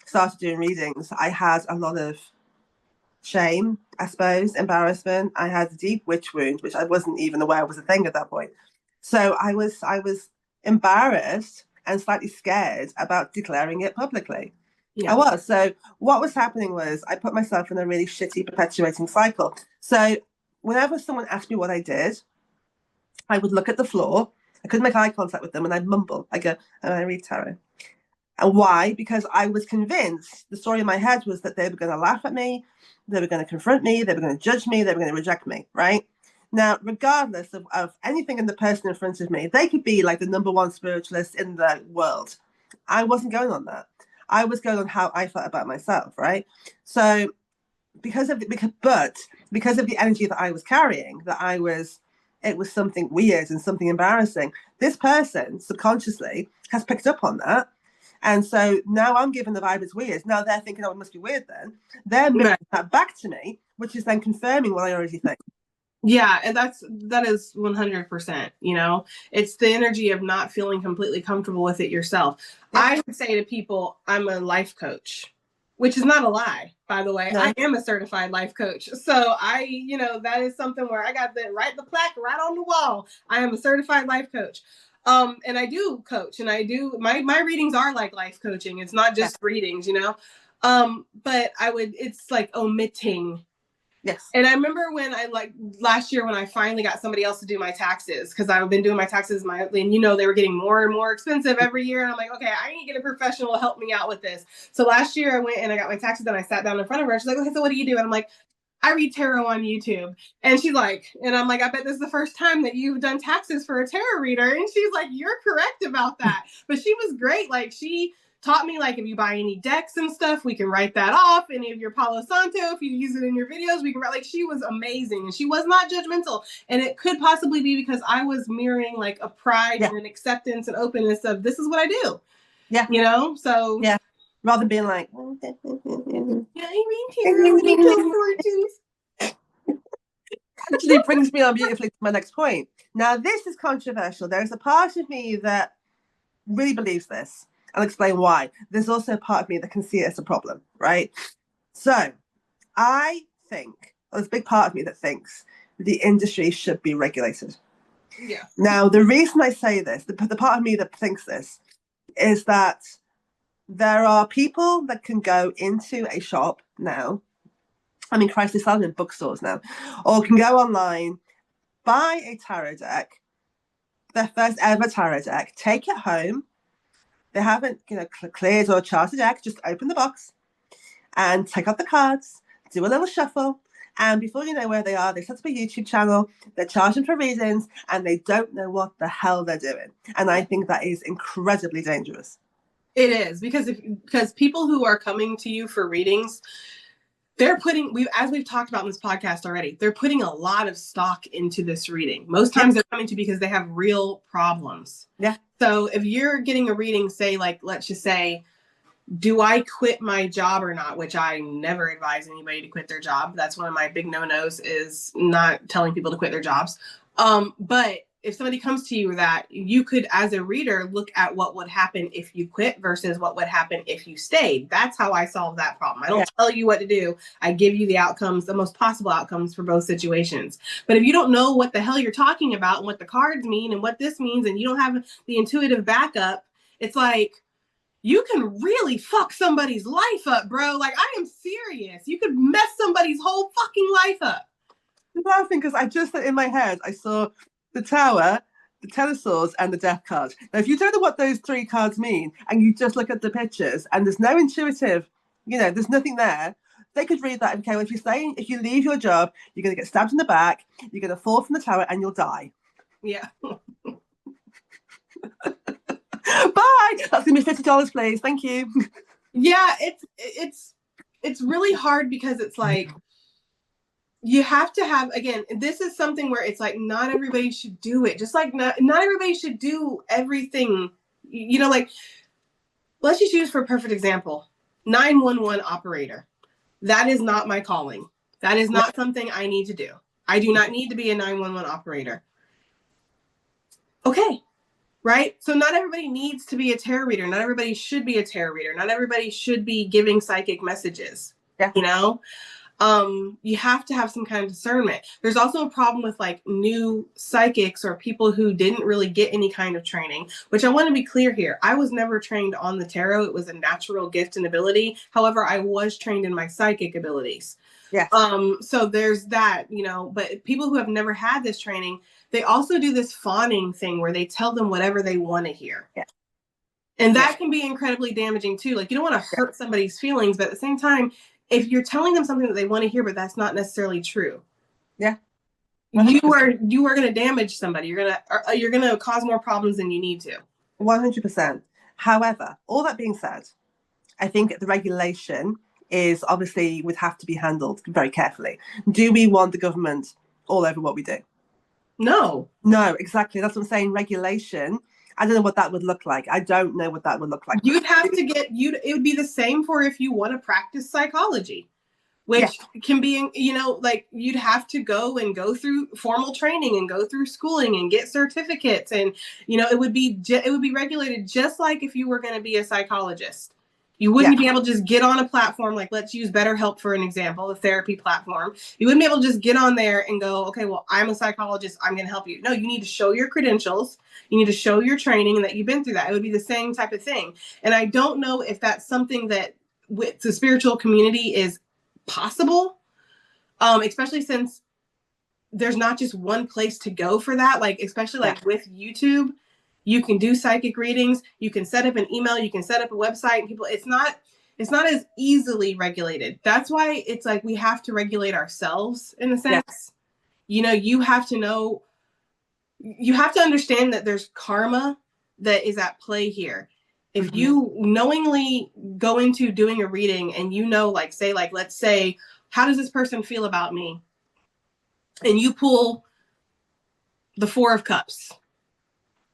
started doing readings, I had a lot of shame, I suppose, embarrassment. I had a deep witch wound, which I wasn't even aware was a thing at that point. So I was embarrassed and slightly scared about declaring it publicly. Yeah. I was. So what was happening was I put myself in a really shitty perpetuating cycle. So whenever someone asked me what I did, I would look at the floor. I couldn't make eye contact with them, and I'd mumble. I go, and I read tarot. And why? Because I was convinced, the story in my head was that they were going to laugh at me, they were going to confront me, they were going to judge me, they were going to reject me, right? Now, regardless of anything in the person in front of me, they could be like the number one spiritualist in the world. I wasn't going on that. I was going on how I felt about myself, right? So because of the energy that I was carrying, it was something weird and something embarrassing. This person subconsciously has picked up on that. And so now I'm given the vibe it's weird. Now they're thinking, oh, it must be weird then. They're mirroring that back to me, which is then confirming what I already think. Yeah, and that is 100%, you know, it's the energy of not feeling completely comfortable with it yourself. Yeah. I would say to people, I'm a life coach, which is not a lie, by the way. No. I am a certified life coach. So that is something where I got the plaque right on the wall. I am a certified life coach. And I do coach, and I do my readings are like life coaching. It's not just readings, you know. But it's like omitting. Yes. And I remember when last year when I finally got somebody else to do my taxes, because I've been doing my taxes and they were getting more and more expensive every year. And I'm like, okay, I need to get a professional to help me out with this. So last year I went and I got my taxes and I sat down in front of her. She's like, okay, so what do you do? And I'm like, I read tarot on YouTube. And she's like, and I'm like, I bet this is the first time that you've done taxes for a tarot reader. And she's like, you're correct about that. But she was great. Like, she taught me, like, if you buy any decks and stuff, we can write that off. Any of your Palo Santo, if you use it in your videos, we can write. Like, she was amazing, and she was not judgmental. And it could possibly be because I was mirroring like a pride and an acceptance and openness of, this is what I do. Yeah. You know? So yeah. Rather than being like, actually brings me on beautifully to my next point. Now, this is controversial. There is a part of me that really believes this. I'll explain why. There's also a part of me that can see it as a problem, right? So I think, there's a big part of me that thinks the industry should be regulated. Yeah. Now, the reason I say this, the part of me that thinks this, is that there are people that can go into a shop now. I mean, Christ, they're selling in bookstores now, or can go online, buy a tarot deck, their first ever tarot deck, take it home. They haven't, cleared or charted deck. Just open the box and take out the cards, do a little shuffle, and before you know where they are, they set up a YouTube channel. They're charging for readings, and they don't know what the hell they're doing. And I think that is incredibly dangerous. It is, because people who are coming to you for readings, they're as we've talked about in this podcast already, they're putting a lot of stock into this reading. Most times they're coming to because they have real problems. Yeah. So if you're getting a reading, say, like, let's just say, do I quit my job or not? Which I never advise anybody to quit their job. That's one of my big no-nos, is not telling people to quit their jobs. But if somebody comes to you with that, you could, as a reader, look at what would happen if you quit versus what would happen if you stayed. That's how I solve that problem. I don't tell you what to do. I give you the outcomes, the most possible outcomes for both situations. But if you don't know what the hell you're talking about and what the cards mean and what this means, and you don't have the intuitive backup, it's like, you can really fuck somebody's life up, bro. Like, I am serious. You could mess somebody's whole fucking life up. I'm laughing because I just, in my head, I saw the Tower, the Ten of Swords, and the Death card. Now, if you don't know what those three cards mean, and you just look at the pictures, and there's no intuitive, there's nothing there, they could read that. Okay, well, if you leave your job, you're going to get stabbed in the back, you're going to fall from the tower, and you'll die. Yeah. Bye. That's gonna be $50, please. Thank you. Yeah, it's really hard because it's like, you have to have, again, this is something where it's like, not everybody should do it. Just like not everybody should do everything. Like, let's just use for a perfect example, 911 operator. That is not my calling. That is not something I need to do. I do not need to be a 911 operator. Okay. Right? So not everybody needs to be a tarot reader. Not everybody should be a tarot reader. Not everybody should be giving psychic messages. Yeah. You know? You have to have some kind of discernment. There's also a problem with like new psychics or people who didn't really get any kind of training, which I want to be clear here. I was never trained on the tarot. It was a natural gift and ability. However, I was trained in my psychic abilities. Yes. So there's that, you know, but people who have never had this training, they also do this fawning thing where they tell them whatever they want to hear. Yeah. And that can be incredibly damaging too. Like you don't want to hurt somebody's feelings, but at the same time, if you're telling them something that they want to hear, but that's not necessarily true. Yeah. 100%. You are going to damage somebody. You're going to cause more problems than you need to. 100%. However, all that being said, I think the regulation is obviously would have to be handled very carefully. Do we want the government all over what we do? No, exactly. That's what I'm saying. Regulation. I don't know what that would look like. I don't know what that would look like. You'd have to it would be the same for if you want to practice psychology, which can be, you know, like you'd have to go through formal training and go through schooling and get certificates. And, you know, it would be regulated just like if you were going to be a psychologist. You wouldn't be able to just get on a platform, like let's use BetterHelp for an example, a therapy platform. You wouldn't be able to just get on there and go, okay, well, I'm a psychologist, I'm going to help you. No, you need to show your credentials. You need to show your training and that you've been through that. It would be the same type of thing. And I don't know if that's something that with the spiritual community is possible, especially since there's not just one place to go for that. Like, especially like with YouTube, you can do psychic readings. You can set up an email. You can set up a website. And people, it's not as easily regulated. That's why it's like we have to regulate ourselves in a sense. Yes. You know, you have to understand that there's karma that is at play here. If you knowingly go into doing a reading and you know, like, say, like, let's say, how does this person feel about me? And you pull the 4 of Cups.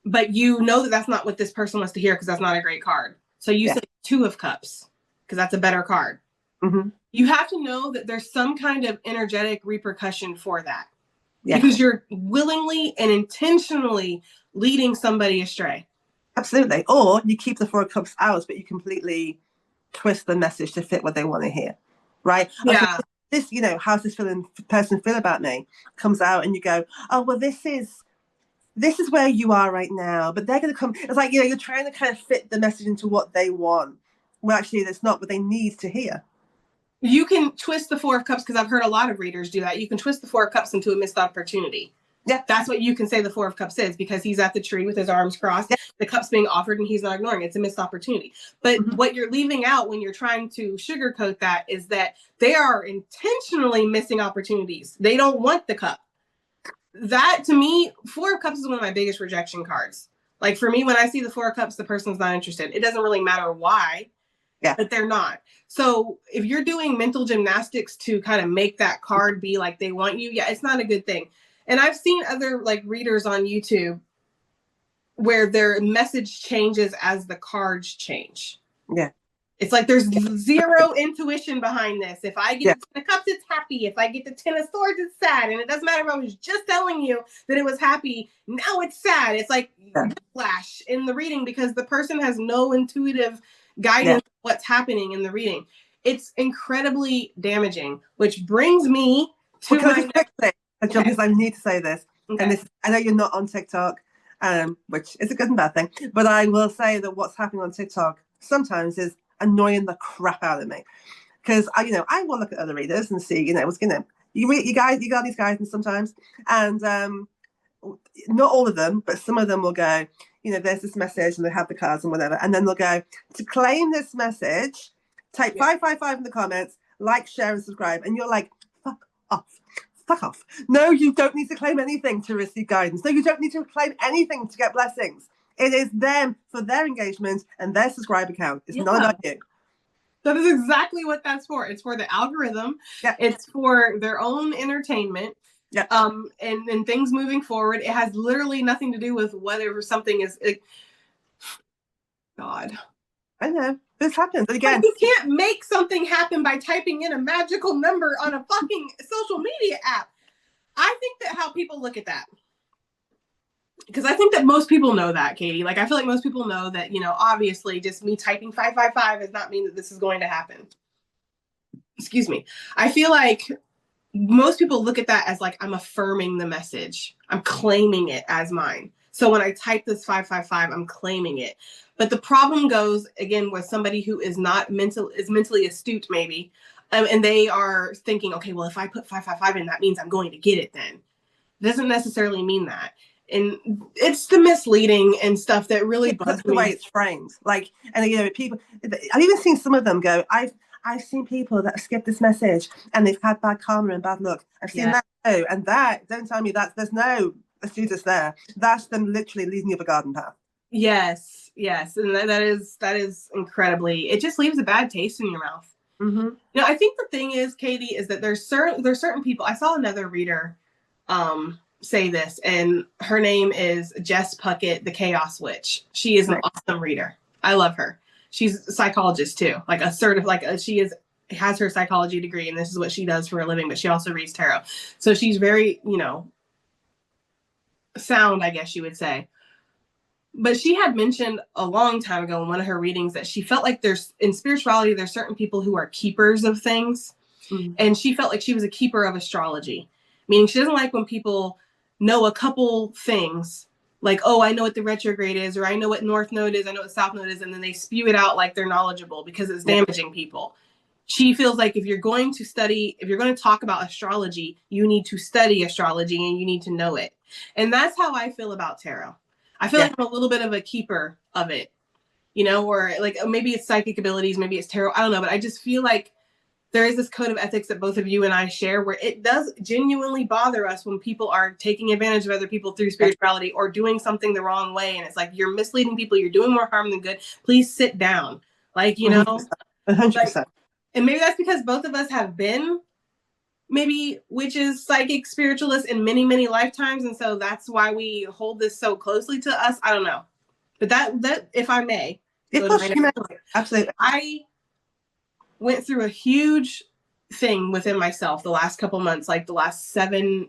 But you know that that's not what this person wants to hear because that's not a great card. So you say 2 of Cups because that's a better card. Mm-hmm. You have to know that there's some kind of energetic repercussion for that. Yeah. Because you're willingly and intentionally leading somebody astray. Absolutely. Or you keep the 4 of Cups out, but you completely twist the message to fit what they want to hear. Right? Yeah. Okay, this, you know, how's this person feel about me? Comes out and you go, oh, well, this is where you are right now, but they're going to come. It's like, you know, you're trying to kind of fit the message into what they want. Well, actually, that's not what they need to hear. You can twist the 4 of Cups, because I've heard a lot of readers do that. You can twist the 4 of Cups into a missed opportunity. Yeah. That's what you can say the 4 of Cups is, because he's at the tree with his arms crossed. Yeah. The cup's being offered and he's not ignoring it. It's a missed opportunity. But what you're leaving out when you're trying to sugarcoat that is that they are intentionally missing opportunities. They don't want the cup. That, to me, 4 of Cups is one of my biggest rejection cards. Like, for me, when I see the 4 of Cups, the person's not interested. It doesn't really matter why, but they're not. So if you're doing mental gymnastics to kind of make that card be like they want you, it's not a good thing. And I've seen other like readers on YouTube where their message changes as the cards change. Yeah. It's like there's zero intuition behind this. If I get the 10 of Cups, it's happy. If I get the 10 of Swords, it's sad. And it doesn't matter if I was just telling you that it was happy. Now it's sad. It's like flash in the reading because the person has no intuitive guidance of what's happening in the reading. It's incredibly damaging, which brings me to my next thing. Because I need to say this. Okay. And this, I know you're not on TikTok, which is a good and bad thing, but I will say that what's happening on TikTok sometimes is annoying the crap out of me, because I will look at other readers and see, what's you got these guys, and sometimes, and not all of them, but some of them will go, there's this message, and they have the cards and whatever, and then they'll go, to claim this message, type 555 in the comments, like, share, and subscribe, and you're like, fuck off. No, you don't need to claim anything to receive guidance. No, you don't need to claim anything to get blessings. It is them for their engagement and their subscribe account. It's not about you. That is exactly what that's for. It's for the algorithm. Yeah. It's for their own entertainment. Yeah. And things moving forward. It has literally nothing to do with whether something is. God. I know. This happens. But again, you can't make something happen by typing in a magical number on a fucking social media app. I think that how people look at that, because I think that most people know that, Katie. Like, I feel like most people know that, you know, obviously just me typing 555 does not mean that this is going to happen. Excuse me. I feel like most people look at that as like, I'm affirming the message. I'm claiming it as mine. So when I type this 555, I'm claiming it. But the problem goes, again, with somebody who is not mentally astute, maybe, and they are thinking, okay, well, if I put 555 in, that means I'm going to get it then. It doesn't necessarily mean that. And it's the misleading and stuff that really bugs the me. way it's framed. Like, and you know, people, I've even seen some of them go, I've seen people that skip this message and they've had bad karma and bad luck. I've seen that too. And that, don't tell me that there's no astuteness there. That's them literally leading you up a garden path. Yes. And that is incredibly, it just leaves a bad taste in your mouth. Mm-hmm. You know, I think the thing is, Katie, is that there's certain people. I saw another reader say this, and her name is Jess Puckett, the Chaos Witch. She is an awesome reader. I love her. She's a psychologist too, like she has her psychology degree, and this is what she does for a living, but she also reads tarot. So she's very, you know, sound, I guess you would say. But she had mentioned a long time ago in one of her readings that she felt like in spirituality, there's certain people who are keepers of things. Mm-hmm. And she felt like she was a keeper of astrology, meaning she doesn't like when people know a couple things, like, oh, I know what the retrograde is, or I know what North Node is, I know what South Node is, and then they spew it out like they're knowledgeable because it's damaging people. She feels like if you're going to talk about astrology, you need to study astrology and you need to know it. And that's how I feel about tarot. I feel like I'm a little bit of a keeper of it, you know, or like maybe it's psychic abilities, maybe it's tarot. I don't know, but I just feel like there is this code of ethics that both of you and I share where it does genuinely bother us when people are taking advantage of other people through spirituality or doing something the wrong way. And it's like, you're misleading people. You're doing more harm than good. Please sit down. Like, you know, 100%. Like, and maybe that's because both of us have been maybe witches, psychic, spiritualists in many, many lifetimes. And so that's why we hold this so closely to us. I don't know. But that if I may. Absolutely. I went through a huge thing within myself the last couple months, like the last 7-8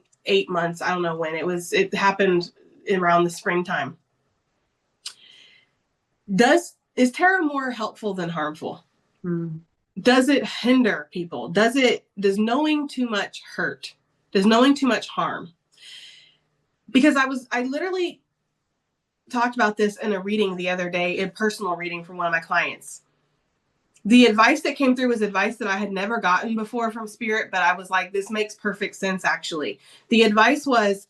months. I don't know when it happened around the springtime. Is tarot more helpful than harmful? Does it hinder people? Does knowing too much hurt? Does knowing too much harm? Because I literally talked about this in a reading the other day, a personal reading from one of my clients. The advice that came through was advice that I had never gotten before from Spirit, but I was like, this makes perfect sense, actually. The advice was,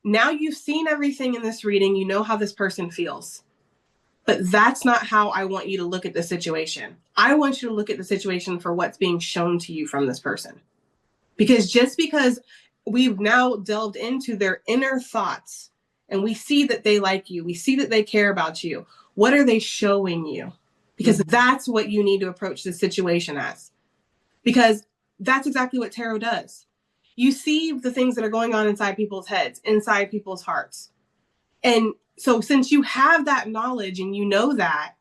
now you've seen everything in this reading, you know how this person feels. But that's not how I want you to look at the situation. I want you to look at the situation for what's being shown to you from this person. Because just because we've now delved into their inner thoughts and we see that they like you, we see that they care about you, what are they showing you? Because that's what you need to approach the situation as. Because that's exactly what tarot does. You see the things that are going on inside people's heads, inside people's hearts. And so since you have that knowledge and you know that,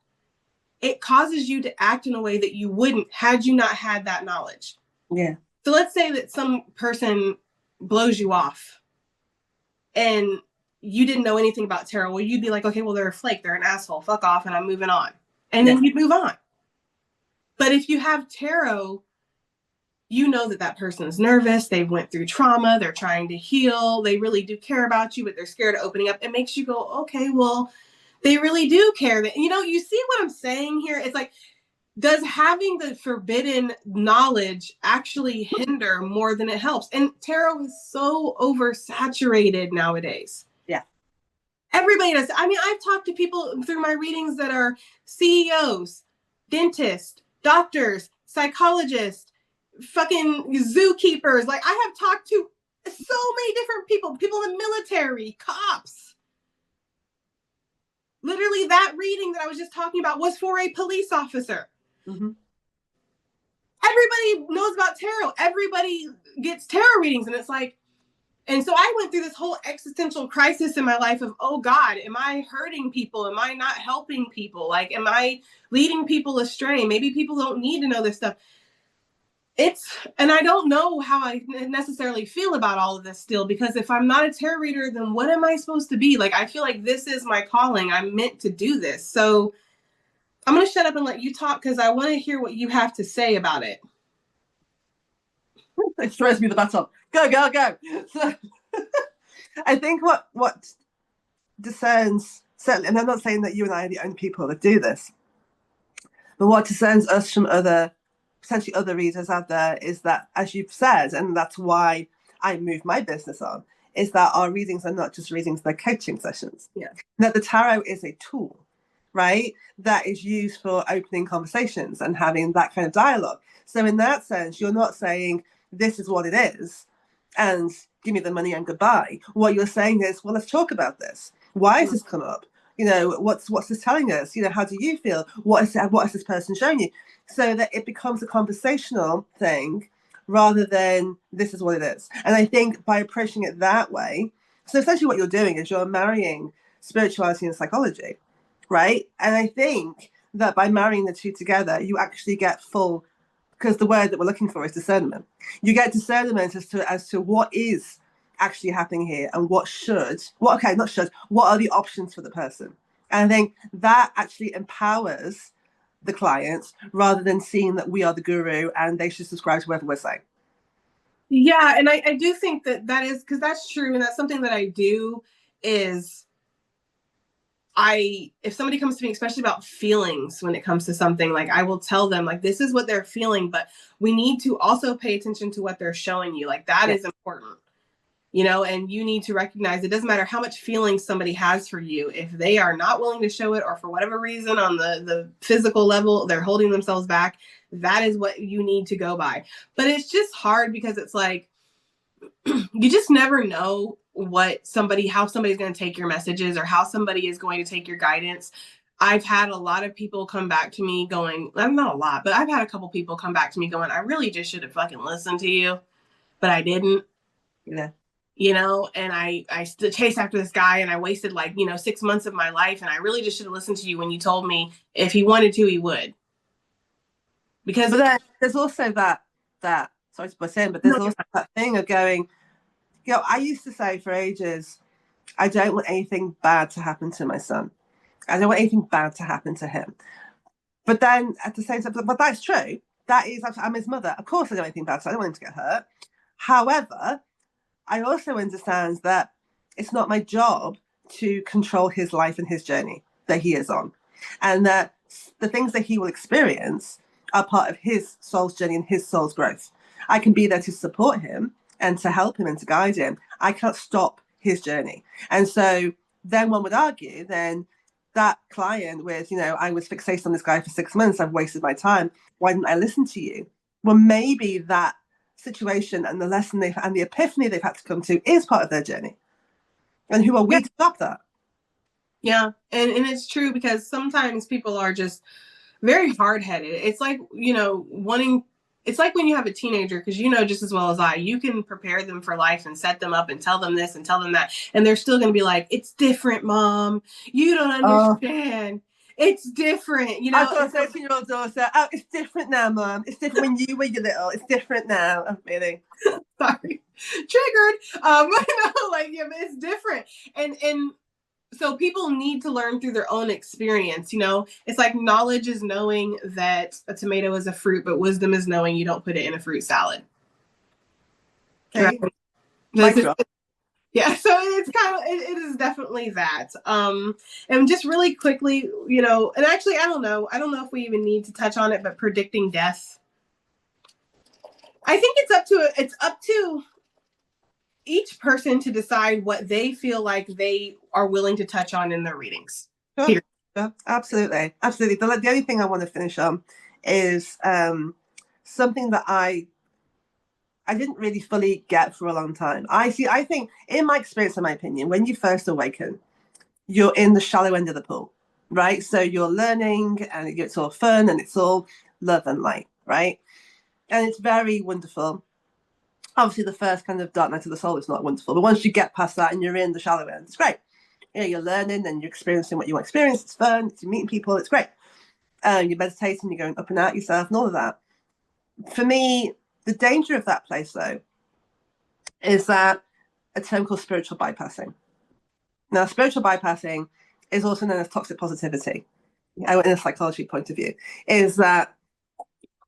it causes you to act in a way that you wouldn't had you not had that knowledge. Yeah. So let's say that some person blows you off and you didn't know anything about tarot. Well, you'd be like, okay, well, they're a flake. They're an asshole. Fuck off. And I'm moving on. And then you'd move on. But if you have tarot, you know that that person is nervous. They've went through trauma. They're trying to heal. They really do care about you, but they're scared of opening up. It makes you go, okay, well, they really do care. That, you know, you see what I'm saying here? It's like, does having the forbidden knowledge actually hinder more than it helps? And tarot is so oversaturated nowadays. Yeah. Everybody does. I mean, I've talked to people through my readings that are CEOs, dentists, doctors, psychologists, fucking zookeepers. Like, I have talked to so many different people in the military, cops. Literally, that reading that I was just talking about was for a police officer. Everybody knows about tarot. Everybody gets tarot readings. And it's like, and so I went through this whole existential crisis in my life of, oh God, am I hurting people? Am I not helping people? Like, am I leading people astray? Maybe people don't need to know this stuff. and I don't know how I necessarily feel about all of this still, because if I'm not a tarot reader, then what am I supposed to be? Like, I feel like this is my calling. I'm meant to do this. So I'm going to shut up and let you talk, because I want to hear what you have to say about it. It throws me the baton. Go, go, go. So I think what discerns, certainly, and I'm not saying that you and I are the only people that do this, but what discerns us from potentially other readers out there is that, as you've said, and that's why I moved my business on, is that our readings are not just readings, they're coaching sessions. Yeah. That the tarot is a tool, right, that is used for opening conversations and having that kind of dialogue. So in that sense, you're not saying this is what it is and give me the money and goodbye. What you're saying is, well, let's talk about this. Why has this come up? You know, what's this telling us? You know, how do you feel? What has this person shown you? So that it becomes a conversational thing rather than this is what it is. And I think by approaching it that way, so essentially what you're doing is you're marrying spirituality and psychology, right? And I think that by marrying the two together, you actually get full, because the word that we're looking for is discernment. You get discernment as to what is actually happening here and what are the options for the person. And I think that actually empowers the clients rather than seeing that we are the guru and they should subscribe to whatever we're saying. Yeah, and I do think that is, because that's true, and that's something that I do is if somebody comes to me, especially about feelings, when it comes to something, like, I will tell them, like, this is what they're feeling, but we need to also pay attention to what they're showing you. Like, that is important, you know, and you need to recognize it doesn't matter how much feeling somebody has for you. If they are not willing to show it, or for whatever reason on the physical level, they're holding themselves back, that is what you need to go by. But it's just hard because it's like, you just never know how somebody's going to take your messages, or how somebody is going to take your guidance. I've had a lot of people come back to me going, not a lot, but I've had a couple people come back to me going, I really just should have fucking listened to you, but I didn't. Yeah. You know, and I chased after this guy, and I wasted 6 months of my life, and I really just should have listened to you when you told me if he wanted to, he would. Because but then there's also that sorry to butt in, but there's also that thing of going, you know, I used to say for ages, I don't want anything bad to happen to my son. I don't want anything bad to happen to him. But then at the same time, but that's true. That is, I'm his mother. Of course I don't want anything bad, so I don't want him to get hurt. However, I also understand that it's not my job to control his life and his journey that he is on. And that the things that he will experience are part of his soul's journey and his soul's growth. I can be there to support him and to help him and to guide him. I can't stop his journey. And so then one would argue, then that client with, you know, I was fixated on this guy for 6 months, I've wasted my time, why didn't I listen to you? Well, maybe that situation and the lesson and the epiphany they've had to come to is part of their journey. And who are we to stop that? Yeah, and it's true, because sometimes people are just very hard-headed. It's like, you know, it's like when you have a teenager, because you know just as well as I, you can prepare them for life and set them up and tell them this and tell them that, and they're still going to be like, it's different, Mom. You don't understand. It's different, you know. I've got a 13-year-old daughter. Oh, it's different now, Mom. It's different when you were little. It's different now. I'm really sorry, triggered. But no, like, yeah, but it's different, and so people need to learn through their own experience. You know, it's like knowledge is knowing that a tomato is a fruit, but wisdom is knowing you don't put it in a fruit salad. okay. Right? Yeah, so it's kind of, it is definitely that. And just really quickly, you know, and actually, I don't know if we even need to touch on it, but predicting death. I think it's up to each person to decide what they feel like they are willing to touch on in their readings. Sure. Yeah, absolutely. The only thing I want to finish on is something that I didn't really fully get for a long time. I think, in my experience, in my opinion, when you first awaken, you're in the shallow end of the pool, right? So you're learning and it's all fun and it's all love and light, right? And it's very wonderful. Obviously, the first kind of dark night of the soul is not wonderful, but once you get past that and you're in the shallow end, it's great. You know, you're learning and you're experiencing what you want to experience. It's fun. You're meeting people. It's great. You're meditating. You're going up and out yourself and all of that. For me, The danger of that place, though, is that a term called spiritual bypassing. Now, spiritual bypassing is also known as toxic positivity, in a psychology point of view, is that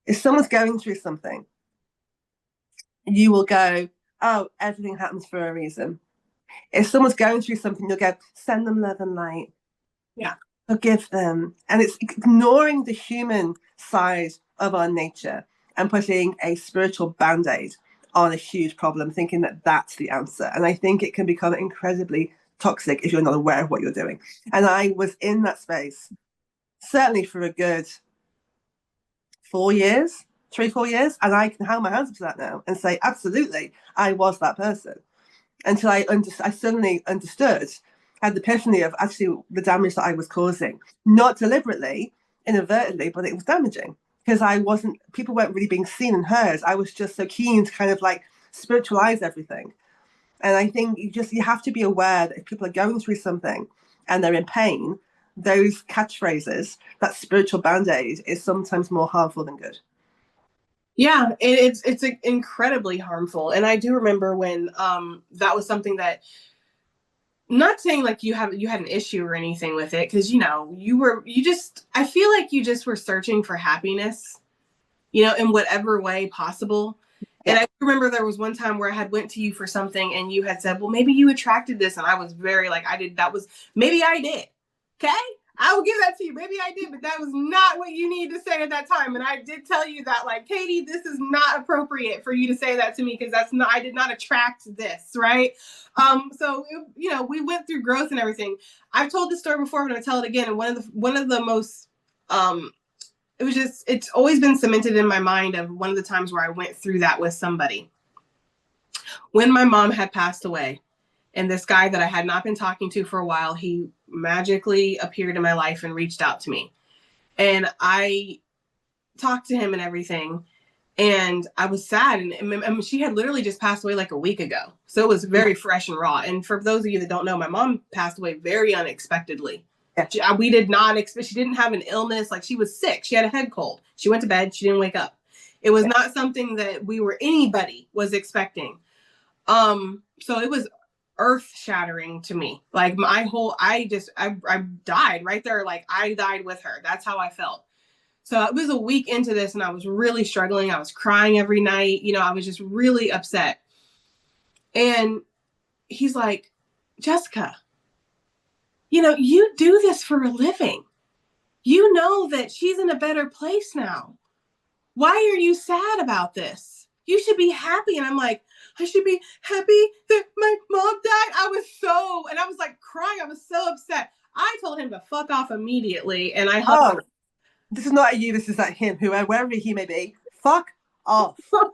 if someone's going through something, you will go, oh, everything happens for a reason. If someone's going through something, you'll go, send them love and light. Yeah. Forgive them. And it's ignoring the human side of our nature and putting a spiritual band-aid on a huge problem, thinking that that's the answer. And I think it can become incredibly toxic if you're not aware of what you're doing. And I was in that space, certainly for a good 4 years, 3-4 years. And I can hold my hands up to that now and say, absolutely, I was that person. Until I suddenly understood, had the epiphany of actually the damage that I was causing, not deliberately, inadvertently, but it was damaging because people weren't really being seen and heard. I was just so keen to kind of like spiritualize everything. And I think you have to be aware that if people are going through something and they're in pain, those catchphrases, that spiritual band-aid, is sometimes more harmful than good. Yeah, it's incredibly harmful. And I do remember when that was something that, not saying like you had an issue or anything with it, because I feel like you just were searching for happiness, in whatever way possible. Yeah. And I remember there was one time where I had went to you for something and you had said, well, maybe you attracted this. And I was very like, maybe I did. Okay. I will give that to you. Maybe I did, but that was not what you needed to say at that time. And I did tell you that, like, Katie, this is not appropriate for you to say that to me because I did not attract this, right? So we went through growth and everything. I've told this story before, but I tell it again. And one of the most, it's always been cemented in my mind of one of the times where I went through that with somebody. When my mom had passed away, and this guy that I had not been talking to for a while, he magically appeared in my life and reached out to me. And I talked to him and everything. And I was sad. And she had literally just passed away like a week ago. So it was very fresh and raw. And for those of you that don't know, my mom passed away very unexpectedly. Yeah. We did not expect, she didn't have an illness. Like, she was sick. She had a head cold. She went to bed. She didn't wake up. It was not something that anybody was expecting. So it was earth shattering to me. Like, I died right there. Like, I died with her. That's how I felt. So it was a week into this and I was really struggling. I was crying every night. I was just really upset. And he's like, Jessica, you do this for a living. You know that she's in a better place now. Why are you sad about this? You should be happy. And I'm like, I should be happy that my mom died. I was like crying. I was so upset. I told him to fuck off immediately. And I hugged him. This is not at you. This is at him, wherever he may be. Fuck off. Fuck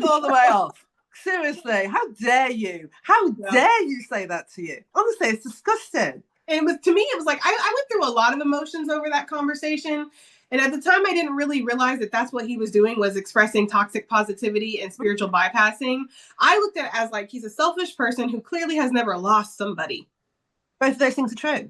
all the way off. Seriously, how dare you? How dare you say that to you? Honestly, it's disgusting. And to me, it was like, I went through a lot of emotions over that conversation. And at the time, I didn't really realize that that's what he was doing, was expressing toxic positivity and spiritual bypassing. I looked at it as like, he's a selfish person who clearly has never lost somebody. Both of those things are true.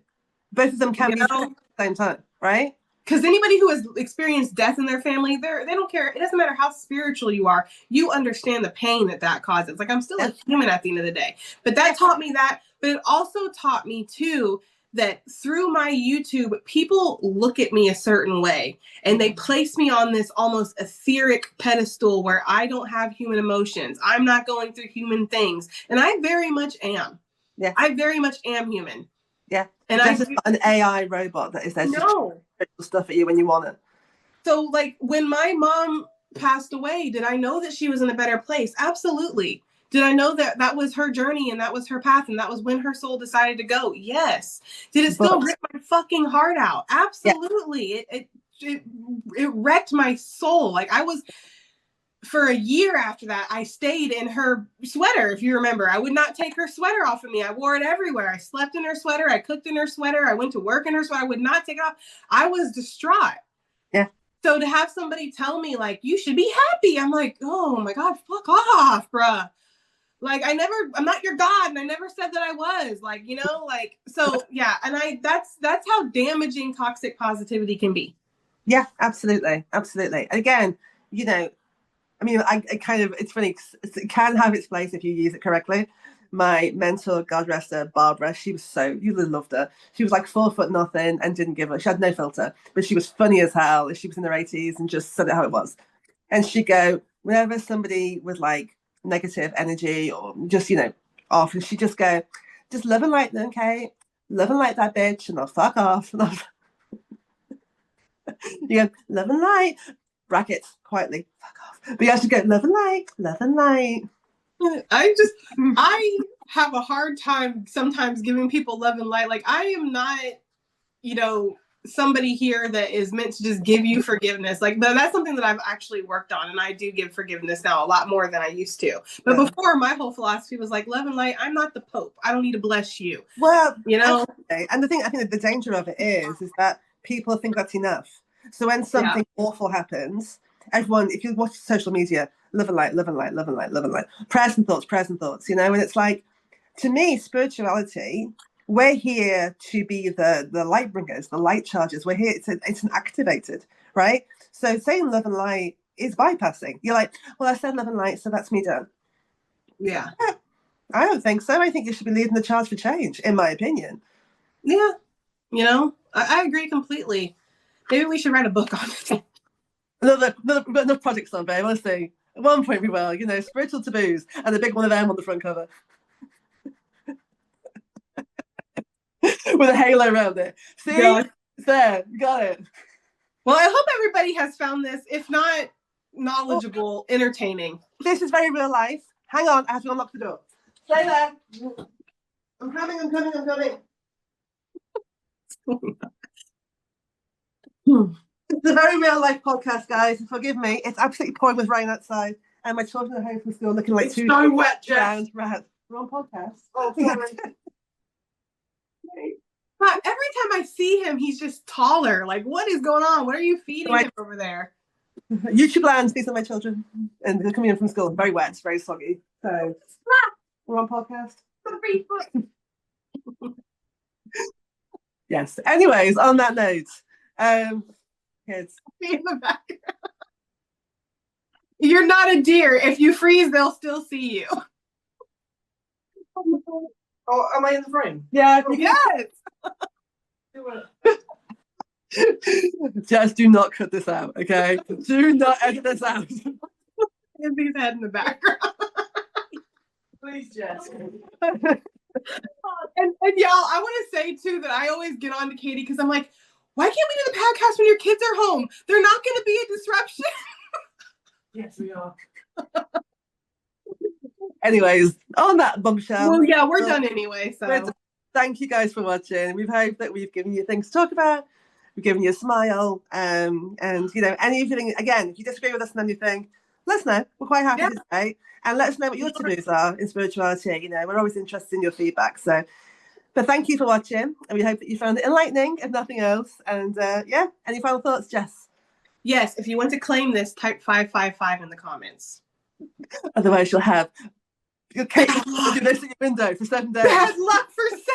Both of them can be true at the same time, right? Because anybody who has experienced death in their family, they don't care. It doesn't matter how spiritual you are. You understand the pain that causes. Like, I'm still a human at the end of the day. But that taught me that. But it also taught me, too, that through my YouTube, people look at me a certain way. And they place me on this almost etheric pedestal where I don't have human emotions. I'm not going through human things. And I very much am. Yeah. I very much am human. Yeah. And this is not an AI robot that is there to stuff at you when you want it. So, like, when my mom passed away, did I know that she was in a better place? Absolutely. Did I know that that was her journey and that was her path and that was when her soul decided to go? Yes. Did it still rip my fucking heart out? Absolutely. Yeah. It wrecked my soul. Like, for a year after that, I stayed in her sweater. If you remember, I would not take her sweater off of me. I wore it everywhere. I slept in her sweater. I cooked in her sweater. I went to work in her sweater. I would not take it off. I was distraught. Yeah. So to have somebody tell me, like, you should be happy, I'm like, oh my God, fuck off, bruh. Like, I'm not your God. And I never said that I was, like, so yeah. And that's how damaging toxic positivity can be. Yeah, absolutely. Absolutely. Again, I mean, it's funny, it can have its place if you use it correctly. My mentor, God rest her, Barbara, you loved her. She was like 4 foot nothing and didn't give a, she had no filter, but she was funny as hell. She was in her 80s and just said it how it was. And she'd go, whenever somebody was like negative energy or just, off, and she'd just go, just love and light them, Kate. Love and light that bitch, and I'll fuck off. And you go, love and light, brackets, quietly, fuck off. But you actually go, love and light, love and light. I have a hard time sometimes giving people love and light. Like, I am not, somebody here that is meant to just give you forgiveness. Like, that's something that I've actually worked on, and I do give forgiveness now a lot more than I used to. But before, my whole philosophy was like, love and light, I'm not the Pope. I don't need to bless you. Well, and I think the danger of it is that people think that's enough. So when something awful happens, everyone, if you watch social media, love and light, love and light, love and light, love and light, prayers and thoughts, and it's like, to me, spirituality, we're here to be the light bringers, the light chargers. We're here, it's an activated, right? So saying love and light is bypassing. You're like, well, I said love and light, so that's me done. Yeah. I don't think so. I think you should be leading the charge for change, in my opinion. Yeah. I agree completely. Maybe we should write a book on it. Enough projects on, babe. Let's see. At one point we will, Spiritual Taboos, and a big one of them on the front cover. With a halo around it. See? It's there. You got it. Well, I hope everybody has found this, if not knowledgeable, entertaining. This is very real life. Hang on, I have to unlock the door. Stay there. I'm coming. It's a very real life podcast, guys. Forgive me. It's absolutely pouring with rain outside, and my children are home from school looking like two so wet, Jess. Rats. We're on podcast. Oh, every time I see him, he's just taller. Like, what is going on? What are you feeding him over there? YouTube lands. These are my children, and they're coming in from school. Very wet, very soggy. So we're on podcast. Yes. Anyways, on that note, kids. In the background. You're not a deer. If you freeze, they'll still see you. Oh, am I in the frame? Yeah. Yes. Just do not cut this out, okay? Do not edit this out. Izzy's head in the background. Please, Jess. And y'all, I want to say too that I always get on to Katie because I'm like, why can't we do the podcast when your kids are home? They're not going to be a disruption. Yes, we are. Anyways, on that bombshell. Well, yeah, we're done anyway. So thank you guys for watching. We hope that we've given you things to talk about. We've given you a smile. And anything, again, if you disagree with us on anything, let us know. We're quite happy to say. And let us know what your taboos are in spirituality. We're always interested in your feedback. So, but thank you for watching. And we hope that you found it enlightening, if nothing else. And any final thoughts, Jess? Yes, if you want to claim this, type 555 in the comments. Otherwise, you'll have your cake do this in your window for 7 days. Bad luck for 7